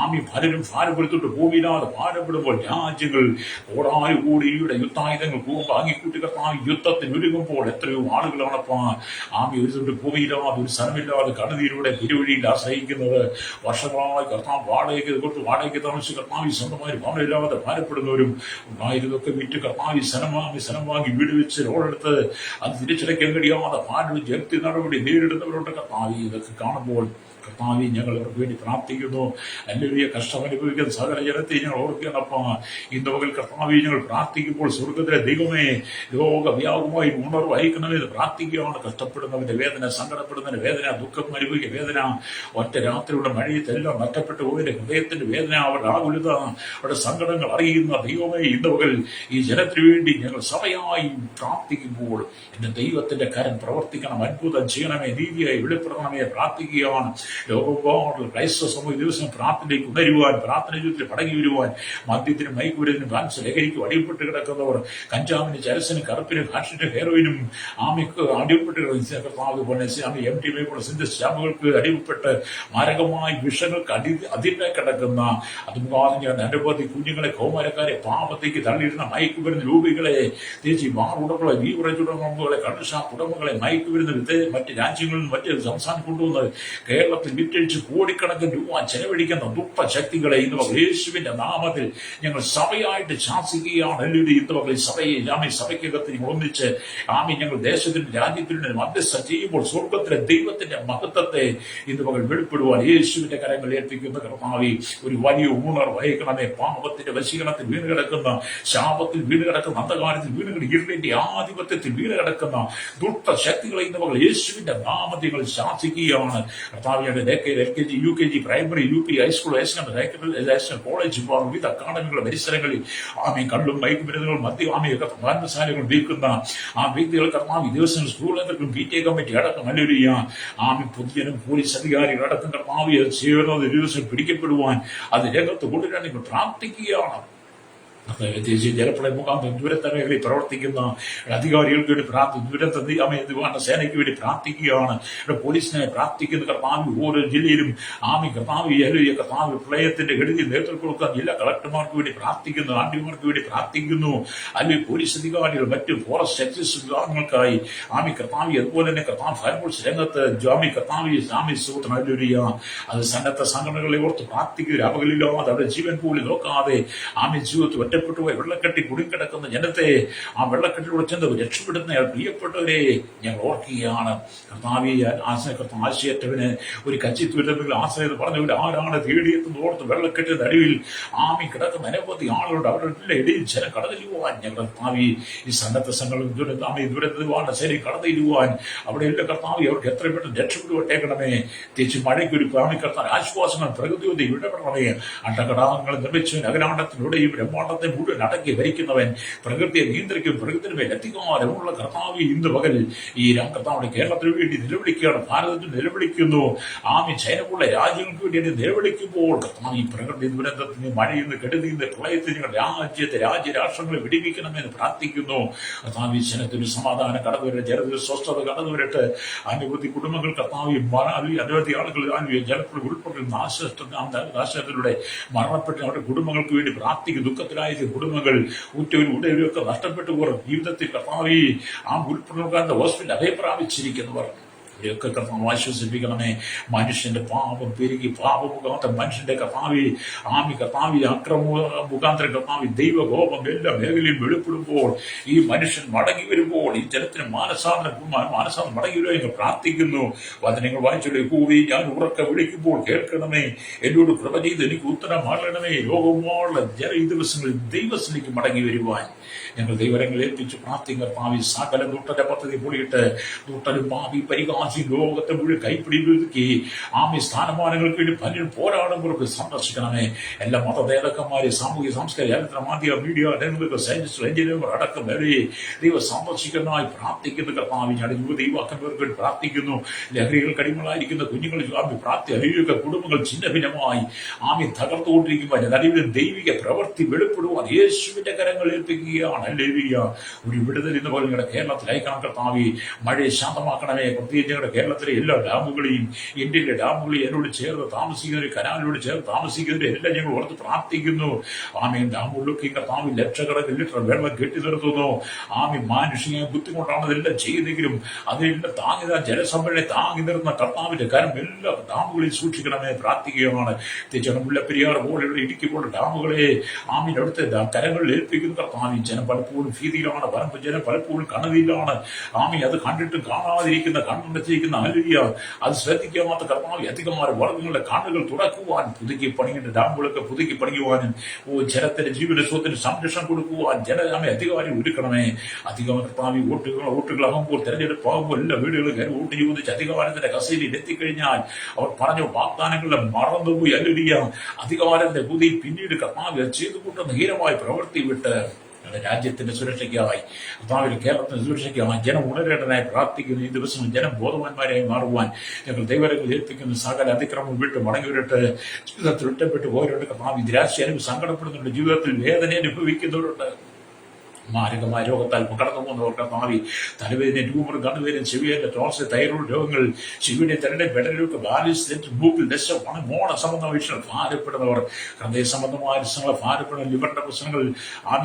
ആമി പലരും ഭാരപ്പെടുത്തിട്ട് ഭൂമിയില്ലാതെ ഭാരപ്പെടുമ്പോൾ രാജ്യങ്ങൾ കോടാനുകൂടിയുടെ യുദ്ധായുധങ്ങൾ വാങ്ങിക്കൂട്ടി കർത്താവ് യുദ്ധത്തിന് ഒരുങ്ങുമ്പോൾ എത്രയോ ആളുകളാണപ്പാ ആമി ഒരു തൊട്ട് ഭൂമിയില്ലാതെ, ഒരു സ്ഥലമില്ലാതെ കടലിലൂടെ പെരുവഴിയിൽ ആശ്രയിക്കുന്നത്. വർഷങ്ങളായി കർത്താവ് വാടകയ്ക്ക് താമസിച്ച് കർത്താവി സ്വന്തമായി ഭവനമില്ലാതെ ഭാരപ്പെടുന്നവരും ഉണ്ടായിരുന്നൊക്കെ വിറ്റ് കർത്താവി സ്ഥലം വാങ്ങി വീട് വെച്ച് റോഡെടുത്ത് അത് തിരിച്ചടയ്ക്കാൻ കഴിയാതെ ഭാരം ജപ്തി നടപടി നേരിടുന്നവരുണ്ട്. കർത്താവി ഇതൊക്കെ കാണുമ്പോൾ കർത്താവി ഞങ്ങൾ അവർക്ക് വേണ്ടി പ്രാർത്ഥിക്കുന്നു. ഹല്ലേലൂയ. കഷ്ടമനുഭവിക്കുന്ന സകല ജനത്തെ ഞങ്ങൾ ഓർക്കുകയാണപ്പാ. ഇന്ന് പകൽ കർത്താവി ഞങ്ങൾ പ്രാർത്ഥിക്കുമ്പോൾ സ്വർഗത്തിലെ ദൈവമേ ലോകവ്യാപകമായി ഉണർവ് അയക്കണമെന്ന് പ്രാർത്ഥിക്കുകയാണ്. കഷ്ടപ്പെടുന്നവന്റെ വേദന, സങ്കടപ്പെടുന്നതിന്റെ വേദന, ദുഃഖം അനുഭവിക്കുന്ന വേദന, ഒറ്റ രാത്രിയുടെ മഴയത്തെല്ലാം നഷ്ടപ്പെട്ടു പോയതിന്റെ ഹൃദയത്തിന്റെ വേദന, അവരുടെ ആകുലത, അവരുടെ സങ്കടങ്ങൾ അറിയുന്ന ദൈവമേ ഇന്ന് പകൽ ഈ ജനത്തിനു വേണ്ടി ഞങ്ങൾ സഭയായി പ്രാർത്ഥിക്കുമ്പോൾ എന്റെ ദൈവത്തിന്റെ കരം പ്രവർത്തിക്കണം, അത്ഭുതം ചെയ്യണമേ, നീതിയായി വെളിപ്പെടണമേ പ്രാർത്ഥിക്കുകയാണ്. ലോകപാടുള്ള ക്രൈസ്തവ സമൂഹ ദിവസം പ്രാർത്ഥനയിലേക്ക് ഉണരുവാൻ, പ്രാർത്ഥന ജീവിതത്തിൽ പടങ്ങി വരുവാൻ, മദ്യത്തിനും മയക്കുമരുന്നിനും ഡാൻസ് ലഹരിക്കും അടിപ്പെട്ട് കിടക്കുന്നവർ, കഞ്ചാവിന്, ചരസിനും, കറുപ്പിനും, ഹാഷിനും, ഹെറോയിനും ആമിക്ക് അടിപ്പെട്ട് MDMA പോലെ സിന്തസിസ് സ്റ്റാമ്പുകൾക്ക് അടിപ്പെട്ട് മാരകമായി വിഷങ്ങൾക്ക് അതിരെ കിടക്കുന്ന അതുമുഖാതെ ഞാൻ അനവധി കുഞ്ഞുങ്ങളെ, കൗമാരക്കാരെ പാപത്തേക്ക് തള്ളിയിരുന്ന മയക്കുമരുന്ന് രൂപികളെ, തിരിച്ച് ബാർ ഉടമകളെ, ബീവറേജ് ഉടമകളെ, കള്ളുഷാപ്പ് ഉടമകളെ, മയക്കുമരുന്ന് മറ്റ് രാജ്യങ്ങളിൽ നിന്ന് മറ്റ് സംസ്ഥാനം കൊണ്ടുവന്ന് കേരളത്തിൽ വിറ്റഴിച്ച് കോടിക്കണക്കിന് രൂപ ചെലവഴിക്കുന്ന ദുഷ്ടശക്തികളെ ഇന്ന് യേശുവിന്റെ നാമത്തിൽ ഞങ്ങൾ സഭയായിട്ട് ശാസിക്കുകയാണ്. ഹല്ലേലൂയ. ഇന്ന് പകൽ സഭയ്ക്കകത്ത് ഞങ്ങൾ ഒന്നിച്ച് ഞങ്ങൾ ദേശത്തിന്റെ രാജ്യത്തിന്റെ മധ്യസ്ഥം ചെയ്യുമ്പോൾ സ്വർഗത്തിലെ ദൈവത്തിന്റെ മഹത്വത്തെ ഇന്ന് പകൽ വെളിപ്പെടുവാൻ യേശുവിന്റെ കരങ്ങൾ ഏൽപ്പിക്കുന്ന കർത്താവേ ഒരു വലിയ ഉണർവ് വഹിക്കണമേ. പാപത്തിന്റെ വശീകരണത്തിൽ വീണ് കിടക്കുന്ന, ശാപത്തിൽ വീണ് കിടക്കുന്ന, അന്ധകാരത്തിൽ വീണ് ഇരുളിന്റെ ആധിപത്യത്തിൽ വീണ് കിടക്കുന്ന ദുഷ്ടശക്തികളെ ഇന്ന് പകൽ യേശുവിന്റെ നാമത്തിൽ ശാസിക്കുകയാണ്. കർത്താവിന്റെ LKG, UKG, primary, UP, high school, national college, വിവിധ അക്കാഡമികളുടെ പരിസരങ്ങളിൽ കള്ളും മയക്കുമരുന്നുകളും മദ്യപാനശാലകൾ വിൽക്കുന്ന വ്യക്തികൾ കർത്താവ് ദിവസം സ്കൂളുകളും PTA കമ്മിറ്റി അടക്കം ഹല്ലേലൂയ പൊതുജനം, പോലീസ് അധികാരികൾ അടക്കം കർത്താവ് ചേർന്നത് ദിവസം പിടിക്കപ്പെടുവാൻ അത് രംഗത്ത് കൊണ്ടുവരാൻ നിങ്ങൾ പ്രാർത്ഥിക്കുകയാണ്. ദേശീയ ജലപ്രളയ മുഖാന്തരം ദുരന്ത മേഖലയിൽ പ്രവർത്തിക്കുന്ന അധികാരികൾക്ക് വേണ്ടി ദുരന്ത നിവാരണ സേനയ്ക്ക് വേണ്ടി പ്രാർത്ഥിക്കുകയാണ്. പോലീസിനെ പ്രാർത്ഥിക്കുന്ന കർത്താവ് ഓരോ ജില്ലയിലും കർത്താവ് പ്രളയത്തിന്റെ ഗതിയിൽ നേതൃത്വം കൊടുക്കാൻ ജില്ലാ കളക്ടർമാർക്ക് വേണ്ടി പ്രാർത്ഥിക്കുന്നു, ആർഡിമാർക്ക് വേണ്ടി പ്രാർത്ഥിക്കുന്നു. അല്ലെങ്കിൽ പോലീസ് അധികാരികൾ മറ്റ് ഫോറസ്റ്റ് എക്സൈസ് വിഭാഗങ്ങൾക്കായി കർത്താവ് അതുപോലെ തന്നെ കർത്താവ് ഫയർഫോഴ്സ് രംഗത്ത് കർത്താവ് സൂത്രം അത് സന്നദ്ധ സംഘടനകളെ ഓർത്ത് പ്രാർത്ഥിക്കുക. അവകളില്ലാതെ അവരുടെ ജീവൻ പോലും നോക്കാതെ ജീവിതത്തിൽ ഒറ്റപ്പെട്ടു പോയി വെള്ളക്കെട്ടി കുടുങ്ങിക്കിടക്കുന്ന ജനത്തെ ആ വെള്ളക്കെട്ടിലൂടെ ചെന്ന് രക്ഷപ്പെടുന്ന പ്രിയപ്പെട്ടവരെ ഞങ്ങൾ ഓർക്കുകയാണ്. ആശയറ്റവന് ഒരു കച്ചിത്തുരുന്നെങ്കിൽ ആശ്രയം പറഞ്ഞവർ ആരാണ് തേടിയെത്തുന്ന ഓർത്ത് വെള്ളക്കെട്ടിന്റെ അടിയിൽ കിടക്കുന്ന അനവധി ആളുകളുടെ അവരുടെ ഇടയിൽ ജനം കടന്നിരുവാൻ ഞങ്ങൾ ഈ സന്നദ്ധ സംഘങ്ങൾ ദുരന്ത ശരി കടന്നിരുവാൻ അവിടെ എല്ലാ കർത്താവ് അവർക്ക് എത്ര പെട്ടെന്ന് രക്ഷപ്പെടുവട്ടേക്കണമേ. തിരിച്ച് മഴയ്ക്കൊരു കർത്താവ് ആശ്വാസങ്ങൾ പ്രകൃതിയോടെ ഇടപെടണമേ. അണ്ടകടാകങ്ങൾ നിർമ്മിച്ചവൻ അകലാണ്ടത്തിലൂടെയും ബ്രഹ്മാണ്ടത്തെ മുഴുവൻ അടക്കി ഭരിക്കുന്നവൻ പ്രകൃതിയെ നിയന്ത്രിക്കും പ്രകൃതിന് മേൽ അധികാരമുള്ള കർത്താവ് ഇന്ന് പകൽ ഈ കർത്താവിന്റെ കേരളത്തിന് വേണ്ടി നിലവിളിക്കുകയാണ്. ഭാരതത്തിൽ നിലവിളിക്കുന്നു. ചൈന പോലുള്ള രാജ്യങ്ങൾക്ക് വേണ്ടി നിലവിളിക്കുമ്പോൾ കർത്താവ് ഈ പ്രകൃതി ദുരന്തത്തിന് മഴയിൽ നിന്ന് കെടുതിയിൽ നിന്ന് പ്രളയത്തിൽ ഞങ്ങളുടെ രാജ്യരാഷ്ട്രങ്ങളെ വിടിവിക്കണമെന്ന് പ്രാർത്ഥിക്കുന്നു. കർത്താവ് ഈ ജനത്തിന് സമാധാനം കടന്നു വരട്ടെ, ജനത്തിന് സ്വസ്ഥത കടന്നു വരട്ടെ. അനവധി കുടുംബങ്ങൾ കർത്താവ് അനവധി ആളുകൾ ജലത്തിൽ ഉൾപ്പെടുന്ന നാശത്തിലൂടെ മരണപ്പെട്ട് അവരുടെ കുടുംബങ്ങൾക്ക് വേണ്ടി പ്രാർത്ഥിക്കും. ദുഃഖത്തിലായ കുടുംബങ്ങൾ ഉറ്റവരും ഒക്കെ നഷ്ടപ്പെട്ടു പോർ ജീവിതത്തിൽ കർത്താവ് ഉൾപ്പെടുന്ന ഹോസ്പിറ്റൽ അഭയം പ്രാപിച്ചിരിക്കുന്നവർ ഇവരെയൊക്കെ കർത്താവ് ആശ്വസിപ്പിക്കണമേ. മനുഷ്യന്റെ പാപം പെരുകി പാപമുഖാന്തരം മനുഷ്യന്റെ കർത്താവി അക്രമ മുഖാന്തരം കർത്താവി ദൈവകോപം എല്ലാ മേഖലയും വെളിപ്പെടുമ്പോൾ ഈ മനുഷ്യൻ മടങ്ങി വരുമ്പോൾ ഈ ജനത്തിന് മാനസാന്തരം മടങ്ങി വരുമോ എന്ന് പ്രാർത്ഥിക്കുന്നു. വചനങ്ങൾ വായിച്ചോളൂ. കൂടി ഞാൻ ഉറക്കെ വിളിക്കുമ്പോൾ കേൾക്കണമേ, എന്നോട് കൃപ ചെയ്ത് എനിക്ക് ഉത്തരം ആളണമേ. ലോകമുള്ള ഈ ദിവസങ്ങളിൽ ദൈവത്തിലേക്ക് മടങ്ങി വരുവാൻ ഞങ്ങൾ ദൈവരങ്ങളെ ഏൽപ്പിച്ച് പ്രാർത്ഥിക്കും. കർത്താവി സകല ദുഷ്ടന്റെ പദ്ധതി പൊളിയിട്ട് ദുഷ്ടനും പാപി പരിഹാസി ലോകത്തെ മുഴുവൻ കൈപ്പിടിയൊതുക്കി സ്ഥാനമാനങ്ങൾക്ക് വേണ്ടി പലരും പോരാടുമ്പോഴൊക്കെ സന്ദർശിക്കണമേ. എല്ലാ മതനേതാക്കന്മാരെ സാമൂഹിക സാംസ്കാരിക ചരിത്ര മാധ്യമ മീഡിയ രംഗങ്ങൾക്ക് സയൻസ് എഞ്ചിനീയർ അടക്കം വരെ ദൈവ സന്ദർശിക്കുന്നതായി പ്രാർത്ഥിക്കുന്ന കർത്താവി ഞാൻ യുവദൈവാക്കന്മാർക്ക് വേണ്ടി പ്രാർത്ഥിക്കുന്നു. ലഹരികൾ കടിമകളായിരിക്കുന്ന കുഞ്ഞുങ്ങൾ പ്രാർത്ഥിക്കുക. കുടുംബങ്ങൾ ഛിന്ന ഭിന്നമായി തകർത്തുകൊണ്ടിരിക്കുമ്പോൾ നടുവിലും ദൈവിക പ്രവൃത്തി വെളിപ്പെടുവാൻ യേശുവിന്റെ കരങ്ങൾ ഏൽപ്പിക്കുകയാണ്. ഒരു വിടുതൽ ഇന്ന് പോലെ ഞങ്ങളുടെ കേരളത്തിൽ അയക്കണം കർത്താവി. മഴയെ ശാന്തമാക്കണമേ. പ്രത്യേകിച്ച് ഞങ്ങളുടെ കേരളത്തിലെ എല്ലാ ഡാമുകളെയും ഇന്ത്യയിലെ ഡാമുകളെയും എന്നോട് ചേർന്ന് താമസിക്കുന്നവരെ കനാലിനോട് ചേർന്ന് താമസിക്കുന്നവരെ എല്ലാം ഞങ്ങൾ ഓർത്ത് പ്രാർത്ഥിക്കുന്നു. ഡാമുകളിലൊക്കെ കർത്താവ് ലക്ഷക്കണക്കിന് ലിറ്റർ വെള്ളം കെട്ടി നിർത്തുന്നു. മാനുഷിക ബുദ്ധിമുട്ടാണ് ഇതെല്ലാം ചെയ്യുന്നെങ്കിലും അതിനെല്ലാം താങ്ങി ജലസംഭരണി താങ്ങി നിർത്തുന്ന കർത്താവിന്റെ കരം എല്ലാ ഡാമുകളിൽ സൂക്ഷിക്കണമേ പ്രാർത്ഥിക്കുകയാണ്. മുല്ലപ്പെരിയാർ പോലെയുള്ള ഇടുക്കി പോലുള്ള ഡാമുകളെ അവിടുത്തെ കരങ്ങളിൽ ഏൽപ്പിക്കുന്ന കർത്താവ്. ജനം പലപ്പോഴും ഭീതിയിലാണ്, ജനം പലപ്പോഴും കണ്ണതിയിലാണ്. അത് കണ്ടിട്ടും കാണാതിരിക്കുന്ന കണ്ണടച്ചിരിക്കുന്ന അലുവിയ അത് ശ്രദ്ധിക്കാത്ത കർത്താവ് അധികമാരെ വർഗങ്ങളുടെ കണ്ണുകൾ തുറക്കുവാൻ പുതുക്കി പണിയേണ്ട ഡാമുകളൊക്കെ പുതുക്കി പണിയുവാനും ജനത്തിന്റെ ജീവന സ്വത്തിന് സംരക്ഷണം കൊടുക്കുവാൻ അധികാരി ഒരുക്കണമേ. അധികം കർത്താവ് വോട്ടുകളാകുമ്പോൾ തെരഞ്ഞെടുപ്പാകുമ്പോൾ എല്ലാ വീടുകളും കയറി വോട്ട് ചോദിച്ച് അധികാരത്തിന്റെ കസേരയിൽ എത്തിക്കഴിഞ്ഞാൽ അവർ പറഞ്ഞ വാഗ്ദാനങ്ങളെ മറന്നുപോയി അലുവിയ അധികാരത്തിന്റെ പുതിയ പിന്നീട് കർത്താവ് ചെയ്തു കൂട്ടുന്ന ഹീനമായ പ്രവൃത്തി വിട്ട് രാജ്യത്തിന്റെ സുരക്ഷയ്ക്കായി കർത്താവിൽ കേരളത്തിന്റെ സുരക്ഷയ്ക്കായി ജനം ഉണരേണ്ടതായി പ്രാർത്ഥിക്കുന്നു. ഈ ദിവസം ജനം ബോധവാന്മാരായി മാറുവാൻ ഞങ്ങൾ ദൈവരങ്ങൾ ഏൽപ്പിക്കുന്നു. സകല അതിക്രമം വിട്ട് മടങ്ങിവിട്ട് ജീവിതത്തിൽ ഒറ്റപ്പെട്ട് പോയവരുണ്ട്. കർത്താവ് നിരാശ സങ്കടപ്പെടുന്നുണ്ട്. ജീവിതത്തിൽ വേദന അനുഭവിക്കുന്നവരുണ്ട്. മാരകമായ രോഗത്താൽ കടന്നു പോകുന്നവർ കർത്താവി തലവേദന ട്യൂമർ കണ്ണുവേദന ചെവിയേറ്റ ടോൺസ് തൈറോയ്ഡ് രോഗങ്ങൾ ചെവിയുടെ തലയുടെ പെടലുകൾക്ക് ബാലിസ് മൂക്കിൽ ദശ മോണ സംബന്ധമായ വിഷയങ്ങൾ ഭാരപ്പെടുന്നവർ ഹൃദയ സംബന്ധമായ പ്രശ്നങ്ങൾ ഭാരപ്പെടുന്ന ലിവറിന്റെ പ്രശ്നങ്ങൾ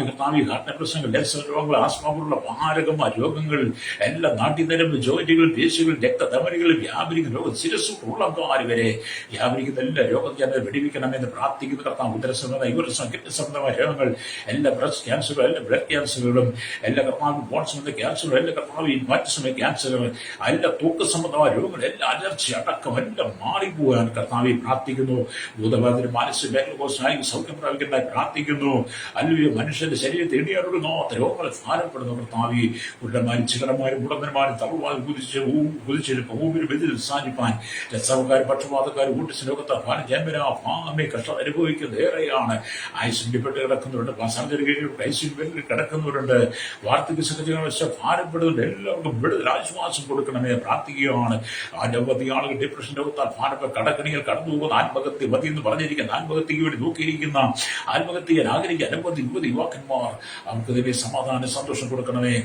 കർത്താവി ഹാർട്ടിന്റെ പ്രശ്നങ്ങൾ ലെൻസർ രോഗങ്ങൾ ആസ്മ പോലുള്ള മാരകമായ രോഗങ്ങൾ എല്ലാ നാട്ടിനരമ്പ് ജോയിന്റുകൾ പേശികൾ രക്തധമനികൾ വ്യാപരിക്കുന്ന രോഗം ശിരസ്സും ഉള്ളംകാർ വരെ വ്യാപരിക്കുന്ന എല്ലാ രോഗം വെടിവിക്കണമെന്ന് പ്രാർത്ഥിക്കുന്ന കർത്താവ് ഉദരസംബന്ധമായ കിഡ്നി സംബന്ധമായ രോഗങ്ങൾ എല്ലാ ബ്രസ്റ്റ് ക്യാൻസറുകൾ എല്ലാ ബ്ലഡ് ക്യാൻസറുകളും എല്ലാ കർത്താവ് ബോൺ സംബന്ധ ക്യാൻസറുകൾ എല്ലാ കർത്താവ് മറ്റ് സമയ ക്യാൻസറുകൾ എല്ലാ തൂക്ക സംബന്ധമായ രോഗങ്ങൾ എല്ലാ അലർജി അടക്കം എല്ലാം മാറിപ്പോകാൻ കർത്താവെ പ്രാർത്ഥിക്കുന്നു. ഭൂതബാധിതരും മാനസിക മേഖലകോശമായി സൗഖ്യം പ്രാപിക്കുന്നതായി പ്രാർത്ഥിക്കുന്നു. അല്ലെങ്കിൽ മനുഷ്യന്റെ ശരീരത്തെ ഇടിയാറുന്ന രോഗങ്ങളെ ഭാരപ്പെടുന്ന കർത്താവെ കുട്ടന്മാരും ചിലന്മാരും മുടന്തന്മാരും തമിഴ്മാരും കുതിച്ച് ഭൂമിയിൽ വെതിൽ സാധിപ്പാൻ രസവക്കാർ പക്ഷപാതക്കാർ ഊട്ടിച്ച രോഗത്തെ ഭാരം ജന്മനെ കഷ്ടം അനുഭവിക്കുന്നത് ഏറെയാണ്. ആയുസിന്റെ പെട്ട് കിടക്കുന്നുണ്ട് സർജറി കഴിഞ്ഞ ഐസിയിൽ കിടക്കുന്ന കിടക്കുന്നവരുണ്ട്, വാർദ്ധക്യ സഹജങ്ങൾ വെച്ചാൽ ഭാരപ്പെടുന്നുണ്ട്. എല്ലാവർക്കും വിടുതൽ ആശ്വാസം കൊടുക്കണമേ പ്രാർത്ഥിക്കുകയാണ്. അനവധി ആളുകൾ ഡിപ്രഷൻ രോഗത്താൽ ഭാരപ്പെട്ട കടക്കണികൾ കടന്നു പോകുന്ന ആത്മഹത്യ മതി എന്ന് പറഞ്ഞിരിക്കുന്ന ആത്മഹത്യക്ക് വേണ്ടി നോക്കിയിരിക്കുന്ന ആത്മഹത്യ ചെയ്യാൻ ആഗ്രഹിക്കുക അനവധി യുവതിയുവാക്കന്മാർ, അവർക്ക് തന്നെ സമാധാനം സന്തോഷം കൊടുക്കണമേ.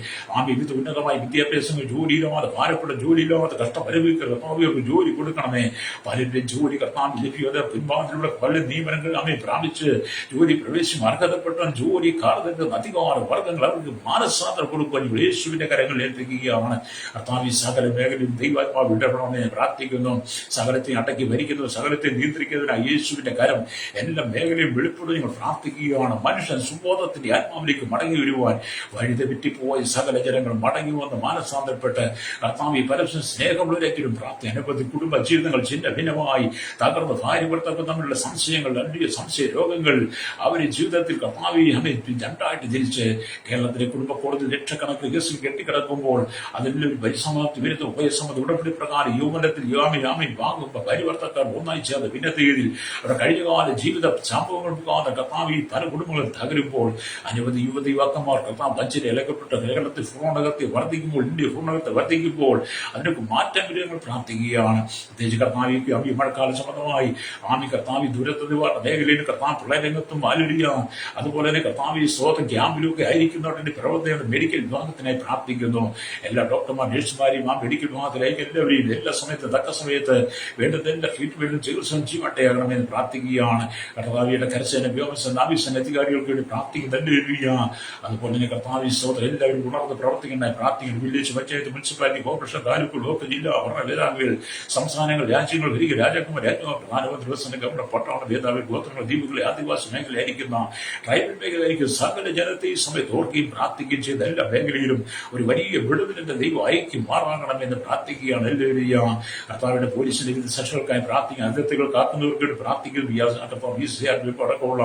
വിവിധ ഉന്നതമായ വിദ്യാഭ്യാസങ്ങൾ, ജോലിയില്ലാതെ ഭാരപ്പെട്ട ജോലിയില്ലാതെ കഷ്ടപരിവിക്കർക്ക് ജോലി കൊടുക്കണമേ. പലരുടെയും ജോലി കർത്താവ് ലഭ്യത പിൻഭാഗത്തിലൂടെ പല നിയമനങ്ങൾ അമ്മയെ പ്രാപിച്ച് ജോലി പ്രവേശിക്കും അർഹതപ്പെട്ട ജോലിക്കാർക്ക് അധികാര വർഗ്ഗങ്ങൾ അവർക്ക് മാനസാന്തരം കൊടുക്കുവാൻ യേശുവിന്റെ കരങ്ങളിൽ ഏൽപ്പിക്കുകയാണ്. കർത്താവ് സകല മേഖലയും ദൈവാത്മാവ് ഇടപെടണമെന്ന് പ്രാർത്ഥിക്കുന്നു. സകലത്തെ അടക്കി ഭരിക്കുന്നു, സകലത്തെ നിയന്ത്രിക്കുന്നതിനായി യേശുവിന്റെ കരം എല്ലാ മേഖലയും വെളിപ്പെടുത്തി നിങ്ങൾ പ്രാർത്ഥിക്കുകയാണ്. മനുഷ്യൻ സുബോധത്തിന്റെ ആത്മാവിലേക്ക് മടങ്ങി വരുവാൻ വഴിതെറ്റിപ്പോയ സകല ജനങ്ങൾ മടങ്ങി വന്ന് മാനസാന്തരപ്പെട്ട് കർത്താവ് പരസ്പരം സ്നേഹമുള്ളവരേക്കും പ്രാർത്ഥന. അനവധി കുടുംബ ജീവിതങ്ങൾ ചിന്ന ഭിന്നമായി തകർന്ന് ഭാര്യ ഭർത്താവ് തമ്മിലുള്ള സംശയങ്ങൾ, സംശയ രോഗങ്ങൾ അവരുടെ ജീവിതത്തിൽ കർത്താവ് രണ്ടായിട്ട് തിരിച്ച് കേരളത്തിലെ കുടുംബ കോടതി ലക്ഷക്കണക്കിന് കേസുകൾ കെട്ടിക്കിടക്കുമ്പോൾ അതിൽ പരിസമാപ്തി വരുന്ന ഉഭയസമ്മത ഉടമ്പടി പ്രകാരം യൗവനത്തിൽ ഭാര്യ ഭർത്താക്കാർ ഒന്നായി ചേർന്ന് ഭിന്നതയിൽ അവരുടെ കഴിഞ്ഞകാല ജീവിത സംഭവങ്ങൾ മുഖാന്തരം കർത്താവ് പല കുടുംബങ്ങളും തകരുമ്പോൾ അനവധി യുവതിയുവാക്കന്മാർ കർത്താവ് പഞ്ചിൽ ഇലക്കപ്പെട്ട കേരളത്തിൽ ഭ്രൂണഹത്യ വർദ്ധിക്കുമ്പോൾ, ഇന്ത്യ ഭ്രൂണഹത്യ വർദ്ധിക്കുമ്പോൾ അതിനൊക്കെ മാറ്റം ഞങ്ങൾ പ്രാർത്ഥിക്കുകയാണ്. പ്രത്യേകിച്ച് കർത്താവ് മഴക്കാല സംബന്ധമായി കർത്താവ് ദുരന്ത നിവാരണ മേഖലയിൽ കർത്താവ് പ്രളയരംഗത്തും ആലുരിയ, അതുപോലെ തന്നെ കർത്താവ് സ്രോതം ക്യാമ്പിലൊക്കെ ആയിരിക്കുന്നവരുടെ പ്രവർത്തനങ്ങളുടെ മെഡിക്കൽ വിഭാഗത്തിനായി പ്രാർത്ഥിക്കുന്നു. എല്ലാ ഡോക്ടർമാർ, നഴ്സുമാരെയും മെഡിക്കൽ വിഭാഗത്തിലേക്ക് എല്ലാവരെയും എല്ലാ സമയത്തും തക്ക സമയത്ത് വേണ്ടുന്ന എല്ലാ ട്രീറ്റ്മെന്റും ചികിത്സയും ജീവട്ടയാകണമെന്ന് പ്രാർത്ഥിക്കുകയാണ്. കർത്താവിയുടെ കരസേന, വ്യോമസേന, നാവികസേന അധികാരികൾക്ക് വേണ്ടി പ്രാർത്ഥിക്കുന്ന അതുപോലെ തന്നെ കർത്താവ് സ്രോതം എല്ലാവരും ഉണർന്ന് പ്രവർത്തിക്കുന്നതായി പ്രാർത്ഥിക്കുന്നു. Village, panchayat, municipality, corporation, taluk, local, ജില്ലാ ഭരണ സംസ്ഥാനങ്ങൾ, രാജ്യങ്ങൾ, വലിയ രാജാക്കന്മാർ, പ്രധാനമന്ത്രി, ഗവർണർ, പട്ടാള മേധാവി, ഗോത്രങ്ങൾ, ദ്വീപുകളെ, ആദിവാസി മേഖലയായിരിക്കുന്ന ട്രൈബൽ മേഖലയായിരിക്കും സകല ജനത്തെ ഈ സമയത്ത് ഓർക്കുകയും പ്രാർത്ഥിക്കുകയും ചെയ്ത എല്ലാ മേഖലയിലും ഒരു വലിയ വിടുതലിന്റെ ദൈവം ഐക്യം മാറാകണമെന്ന് പ്രാർത്ഥിക്കുകയാണ്. എല്ലാവരും കർത്താവിന്റെ പോലീസിന്റെ വിവിധ സെക്ഷനുകൾക്കായി പ്രാർത്ഥിക്കുക, അതിർത്തികൾ കാക്കുന്നവർക്ക് വേണ്ടി പ്രാർത്ഥിക്കുന്നു. അടക്കമുള്ള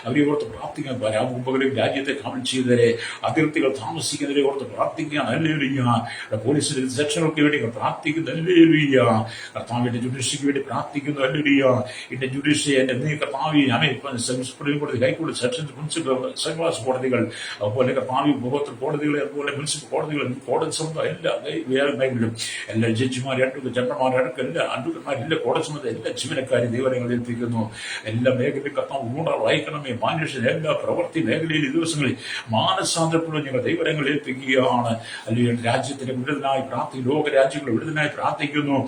അവരെ ഓർത്ത് പ്രാർത്ഥിക്കാൻ മുമ്പുകളിൽ രാജ്യത്തെ കാവൽ ചെയ്തവരെ, അതിർത്തികൾ താമസിക്കുന്നവരെ ഓർത്ത് പ്രാർത്ഥിക്കുകയാണ്. എല്ലാവരും പോലീസിന്റെ സെക്ഷനുകൾക്ക് വേണ്ടി പ്രാർത്ഥിക്കുന്നു. എല്ലാവരും കർത്താവിന്റെ ജുഡീഷ്യക്ക് വേണ്ടി പ്രാർത്ഥിക്കുന്നു. എല്ലാവരും എന്റെ ജുഡീഷ്യ എന്റെ കർത്താവി സുപ്രീം കോടതി, ഹൈക്കോടതി, സെക്ഷൻസ്, മുനിസിപ്പൽ സെക്കൻഡ് ക്ലാസ് കോടതികൾ, അതുപോലെ കർത്താവി ഉപഭോക്തൃ കോടതികൾ, അതുപോലെ മുനിസിപ്പൽ കോടതികൾ, കോടതി സംബന്ധം എല്ലാ മേഖലയിലും എല്ലാ ജഡ്ജിമാർ, ജനറൽമാർ, എല്ലാ അഡ്വക്കന്മാർ, എല്ലാ കോടതി സംബന്ധം എല്ലാ ജീവനക്കാരും ദൈവങ്ങൾ ഏൽപ്പിക്കുന്നു. എല്ലാ മേഖലയും കർത്താവ് ഊണാൾ വായിക്കണമേ. മനുഷ്യൻ എല്ലാ പ്രവൃത്തി മേഖലയിൽ ഈ ദിവസങ്ങളിൽ മാനസാന്തരപ്പെടുന്ന ഞങ്ങൾ ദൈവങ്ങൾ ഏൽപ്പിക്കുകയാണ്. അല്ലെങ്കിൽ രാജ്യത്തിന്റെ വിടുതലായി പ്രാർത്ഥിക്കും, ലോക രാജ്യങ്ങൾ വിടുതലായി പ്രാർത്ഥിക്കുന്നു.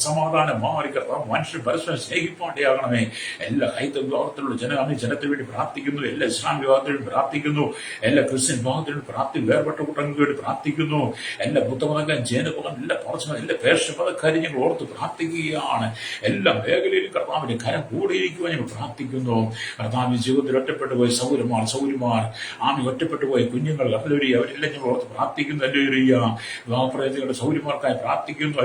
സമാധാനം മാറി കർത്താവ് മനുഷ്യൻ പരസ്പരം സ്നേഹിപ്പാണ്ടിയാകണമേ. എല്ലാ ഹൈന്ദവ വിഭാഗത്തിലുള്ള ജനത്തിന് വേണ്ടി പ്രാർത്ഥിക്കുന്നു. എല്ലാ ഇസ്ലാം വിഭാഗത്തിനു വേണ്ടി പ്രാർത്ഥിക്കുന്നു. എല്ലാ ക്രിസ്ത്യൻ വിഭാഗത്തിനു വേണ്ടി വേർപെട്ട കൂട്ടങ്ങൾക്ക് വേണ്ടി പ്രാർത്ഥിക്കുന്നു. എല്ലാ ബുദ്ധമതക്കാർ, ജൈനമതം, എല്ലാ പാർശ്വ, എല്ലാ പേർഷ്യമതക്കാരും ഞങ്ങൾ ഓർത്ത് പ്രാർത്ഥിക്കുകയാണ്. എല്ലാ മേഖലയിലും കർത്താവിന്റെ കരം കൂടിയിരിക്കുവാൻ ഞങ്ങൾ പ്രാർത്ഥിക്കുന്നു. കർത്താവിന്റെ ജീവിതത്തിൽ ഒറ്റപ്പെട്ടു പോയ സൗരമാർ ഒറ്റപ്പെട്ടു പോയ കുഞ്ഞുങ്ങൾ, അവരെല്ലാം ഞങ്ങൾ ഓർത്ത് പ്രാർത്ഥിക്കുന്നു. വിവാഹപ്രയത്തിലുള്ള സൗര്യമാർക്കായി പ്രാർത്ഥിക്കുന്നു.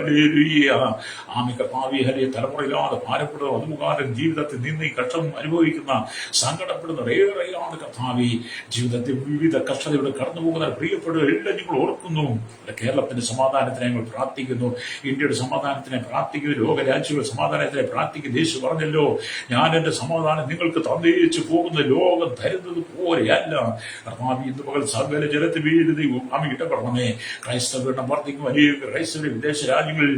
കർത്താവി തലമുറയില്ലാതെ ഭാരപ്പെടുന്ന അതുമുഖാരം ജീവിതത്തിൽ നിന്ന് ഈ കഷ്ടം അനുഭവിക്കുന്ന സങ്കടപ്പെടുന്ന ഏറെയാണ് കർത്താവി. ജീവിതത്തിൽ വിവിധ കഷ്ടതയുടെ കടന്നുപോകുന്ന പ്രിയപ്പെടുക എല്ലാം ഞങ്ങൾ ഓർക്കുന്നു. കേരളത്തിന്റെ സമാധാനത്തിനെ ഞങ്ങൾ പ്രാർത്ഥിക്കുന്നു. ഇന്ത്യയുടെ സമാധാനത്തിനെ പ്രാർത്ഥിക്കുന്നു. ലോകരാജ്യങ്ങളുടെ സമാധാനത്തിനെ പ്രാർത്ഥിക്കുന്നു. യേശു പറഞ്ഞല്ലോ, ഞാൻ എന്റെ സമാധാനം നിങ്ങൾക്ക് തന്നേച്ചു പോകുന്ന ലോകം തരുന്നത് പോലെയല്ല. കർത്താവി ഇന്ന് പകൽ സകല ജനത്തിൽ ഇടപെടണമേ. ക്രൈസ്തവരുടെ വർദ്ധിക്കും വലിയ ക്രൈസ്തവരുടെ വിദേശ രാജ്യങ്ങളിൽ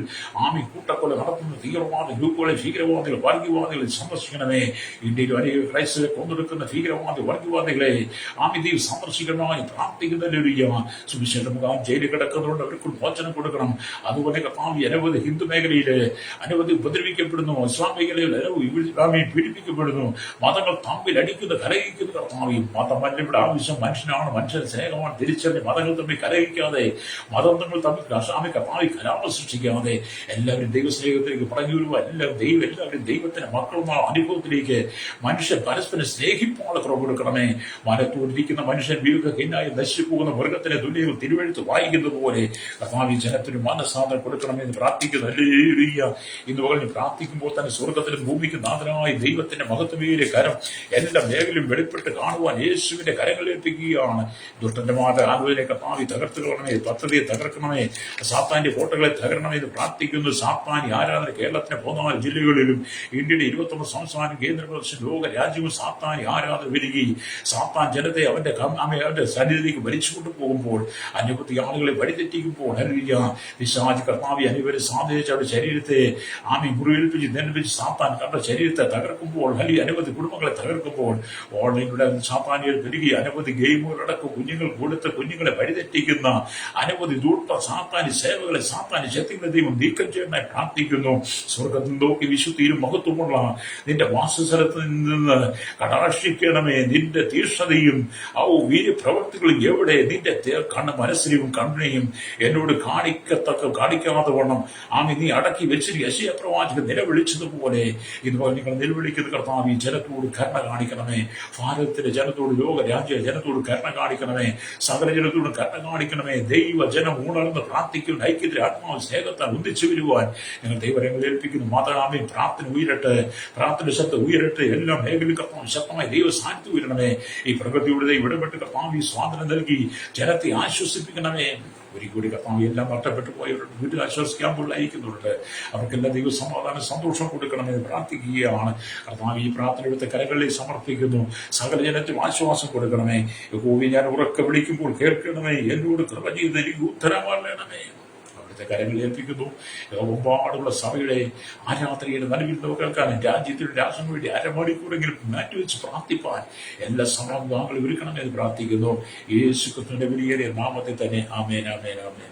കൂട്ടക്കൊല നടത്തുന്ന തീവ്രവാദ ഗ്രൂപ്പുകളെ, ഭീകരവാദികൾ, വർഗീയവാദികളെ സന്ദർശിക്കണമേ. ഇന്ത്യയിൽ അനേക ക്രൈസ്തവരെ കൊന്നെടുക്കുന്ന ഭീകരവാദി വർഗീയവാദികളെ ദൈവം സന്ദർശിക്കണമായി പ്രാർത്ഥിക്കുന്ന സുവിശേഷ മുഖാം ജയിലിൽ കിടക്കുന്നതുകൊണ്ട് അവർക്ക് മോചനം കൊടുക്കണം. അതുപോലെ കർത്താവി അനവധി ഹിന്ദു മേഖലയില് അനവധി ഉപദ്രവിക്കപ്പെടുന്നു, ഇസ്ലാം മേഖലയിൽ അനവധി പീഡിപ്പിക്കപ്പെടുന്നു. മതങ്ങൾ തമ്മിൽ അടിക്കുന്ന കലഹിക്കുന്ന കർത്താവി മതമല്ല ഇവിടെ ആവശ്യം, മനുഷ്യനാണ്, മനുഷ്യൻ സ്നേഹമാണ് തിരിച്ചറിഞ്ഞ് മതങ്ങൾ തമ്മിൽ കലഹിക്കാതെ, മതങ്ങൾ തമ്മിൽ കർത്താവി കലാപം സൃഷ്ടിക്കാതെ എല്ലാവരും ദൈവസ്നേഹത്തിലേക്ക് പറഞ്ഞു വരുവാൻ എല്ലാവരും ദൈവത്തിന്റെ മക്കളുടെ അനുഭവത്തിലേക്ക് മനുഷ്യൻ പരസ്പരം സ്നേഹിപ്പാനുള്ള കുറവ് കൊടുക്കണമേ. മനത്തോടിരിക്കുന്ന മനുഷ്യൻ വിവേകഹീനായി നശിച്ചു പോകുന്ന മൃഗത്തിനെ തുല്യവും തിരുവെഴുത്ത് വായിക്കുന്നത് പോലെ കർത്താവി ജനത്തിന് മാനസാന്തരം കൊടുക്കണമെന്ന് പ്രാർത്ഥിക്കുന്നു. ഇന്ന് പകൽ പ്രാർത്ഥിക്കുമ്പോൾ തന്നെ സ്വർഗത്തിലും ഭൂമിക്ക് നാഥനായ ദൈവത്തിന്റെ മഹത്വമേറിയ കരം എല്ലാ മേഖലയും വെളിപ്പെട്ട് കാണുവാൻ യേശുവിന്റെ കരങ്ങളേൽപ്പിക്കുകയാണ്. ദുഷ്ടന്റെ ആലോചന കർത്താവി തകർത്തുകളണമേ, പദ്ധതിയെ തകർക്കണമേ, സാത്താന്റെ കോട്ടകളെ തകരണമെന്ന് പ്രാർത്ഥിക്കുന്നു. സാത്താനി ആരാധന കേരളത്തിന്റെ 14 ജില്ലകളിലും ഇന്ത്യയുടെ 21 സംസ്ഥാനം, കേന്ദ്രപ്രദേശം, ലോക രാജ്യവും സാത്താനി ആരാധന വരികയും സാത്താൻ ജനത്തെ അവന്റെ അവന്റെ സന്നിധിയിലേക്ക് വലിച്ചുകൊണ്ട് പോകുമ്പോൾ, അനവധി ആളുകളെ വഴിതെറ്റിക്കുമ്പോൾ, പിശാച് കർത്താവെ അനവരെ സ്വാധീനിച്ച് അവരുടെ ശരീരത്തെ മുറിവേൽപ്പിച്ച് നെൽപ്പിച്ച് സാത്താൻ അവരുടെ ശരീരത്തെ തകർക്കുമ്പോൾ, അനവധി കുടുംബങ്ങളെ തകർക്കുമ്പോൾ, ഓൺലൈനിലൂടെ സാത്താനികൾ പെരുകി അനവധി ഗെയിമുകളടക്കം കുഞ്ഞുങ്ങൾ കൊടുത്ത് കുഞ്ഞുങ്ങളെ വഴിതെറ്റിക്കുന്ന അനവധി ദൂർത്ത സാത്താനി സേവകളെ സാത്താനി ശക്തികളെ ദൈവം നീക്കം ചെയ്യാനായി പ്രാർത്ഥിക്കുന്നു. സ്വർഗ്ഗത്തിൽ നോക്കി വിശുദ്ധിയിലും മഹത്വമുള്ള നിന്റെ വാസസ്ഥലത്ത് നിന്ന് കടാക്ഷിക്കണമേ. നിന്റെ തീക്ഷ്ണതയും വീര്യപ്രവർത്തികളും എവിടെ? നിന്റെ മനസ്സിനെയും കണ്ണിനെയും എന്നോട് കാണിക്കാതെ വണ്ണം നീ അടക്കി വെച്ചിരിക്കും. യെശയ്യാ പ്രവാചകൻ നിലവിളിച്ചതുപോലെ ഇതുപോലെ നിങ്ങൾ നിലവിളിക്കുന്ന കർത്താവ്, ഈ ജനത്തോട് കരുണ കാണിക്കണമേ. ഭാരതത്തിന്റെ ജനത്തോട്, ലോകരാജ്യ ജനത്തോട് കരുണ കാണിക്കണമേ. സകല ജനത്തോട് കരുണ കാണിക്കണമേ. ദൈവ ജനം ഉണർന്ന് പ്രാർത്ഥിക്കുന്ന ഐക്യത്തിലെ ആത്മാവ് സ്നേഹത്താൽ ഒന്നിച്ചു വരുവാൻ ഞങ്ങൾ ദൈവരങ്ങൾ ഏൽപ്പിക്കുന്നു. മാതാമേ, പ്രാർത്ഥന ഉയരട്ടെ, പ്രാർത്ഥന ശബ്ദം ഉയരട്ടെ. എല്ലാ മേഖലയും കർത്താവ് ശക്തമായി ദൈവ സാന്നിധ്യം ഉയരണമേ. ഈ പ്രകൃതിയുടെ ഇടപെട്ട് കർത്താവ് സ്വാതന്ത്ര്യം നൽകി ജനത്തെ ആശ്വസിപ്പിക്കണമേ. ഒരിക്കൽ കർത്താവ് എല്ലാം നഷ്ടപ്പെട്ടു പോയവരുടെ വീട്ടിൽ ആശ്വസിക്കാമ്പോഴായിരിക്കുന്നുണ്ട്. അവർക്കെല്ലാം ദൈവ സമാധാനം സന്തോഷം കൊടുക്കണമെന്ന് പ്രാർത്ഥിക്കുകയാണ്. കർത്താവ് ഈ പ്രാർത്ഥനയുടെ കരങ്ങളിലേക്ക് സമർപ്പിക്കുന്നു. സകല ജനത്തിനും ആശ്വാസം കൊടുക്കണമേ. യഹോവേ, ഞാൻ ഉറക്കെ വിളിക്കുമ്പോൾ കേൾക്കണമേ. എന്നോട് കൃപ ചെയ്ത് എനിക്ക് ഉത്തരമരണമേ. അവിടുത്തെ കരങ്ങളിൽ ഏൽപ്പിക്കുന്നു. ലോകമെമ്പാടുള്ള സഭയുടെ ആരാധനയുടെ നടുവിൽ കേൾക്കാൻ രാജ്യത്തിന്റെ രാഷ്ട്രം വേണ്ടി അരമണിക്കൂറെങ്കിലും മാറ്റിവെച്ച് പ്രാർത്ഥിപ്പാൻ എല്ലാ സമാധാനങ്ങളും ഒരുക്കണമെന്ന് പ്രാർത്ഥിക്കുന്നു. യേശു ക്രിസ്തുവിന്റെ വലിയ നാമത്തിൽ തന്നെ. ആമേൻ, ആമേൻ, ആമേൻ.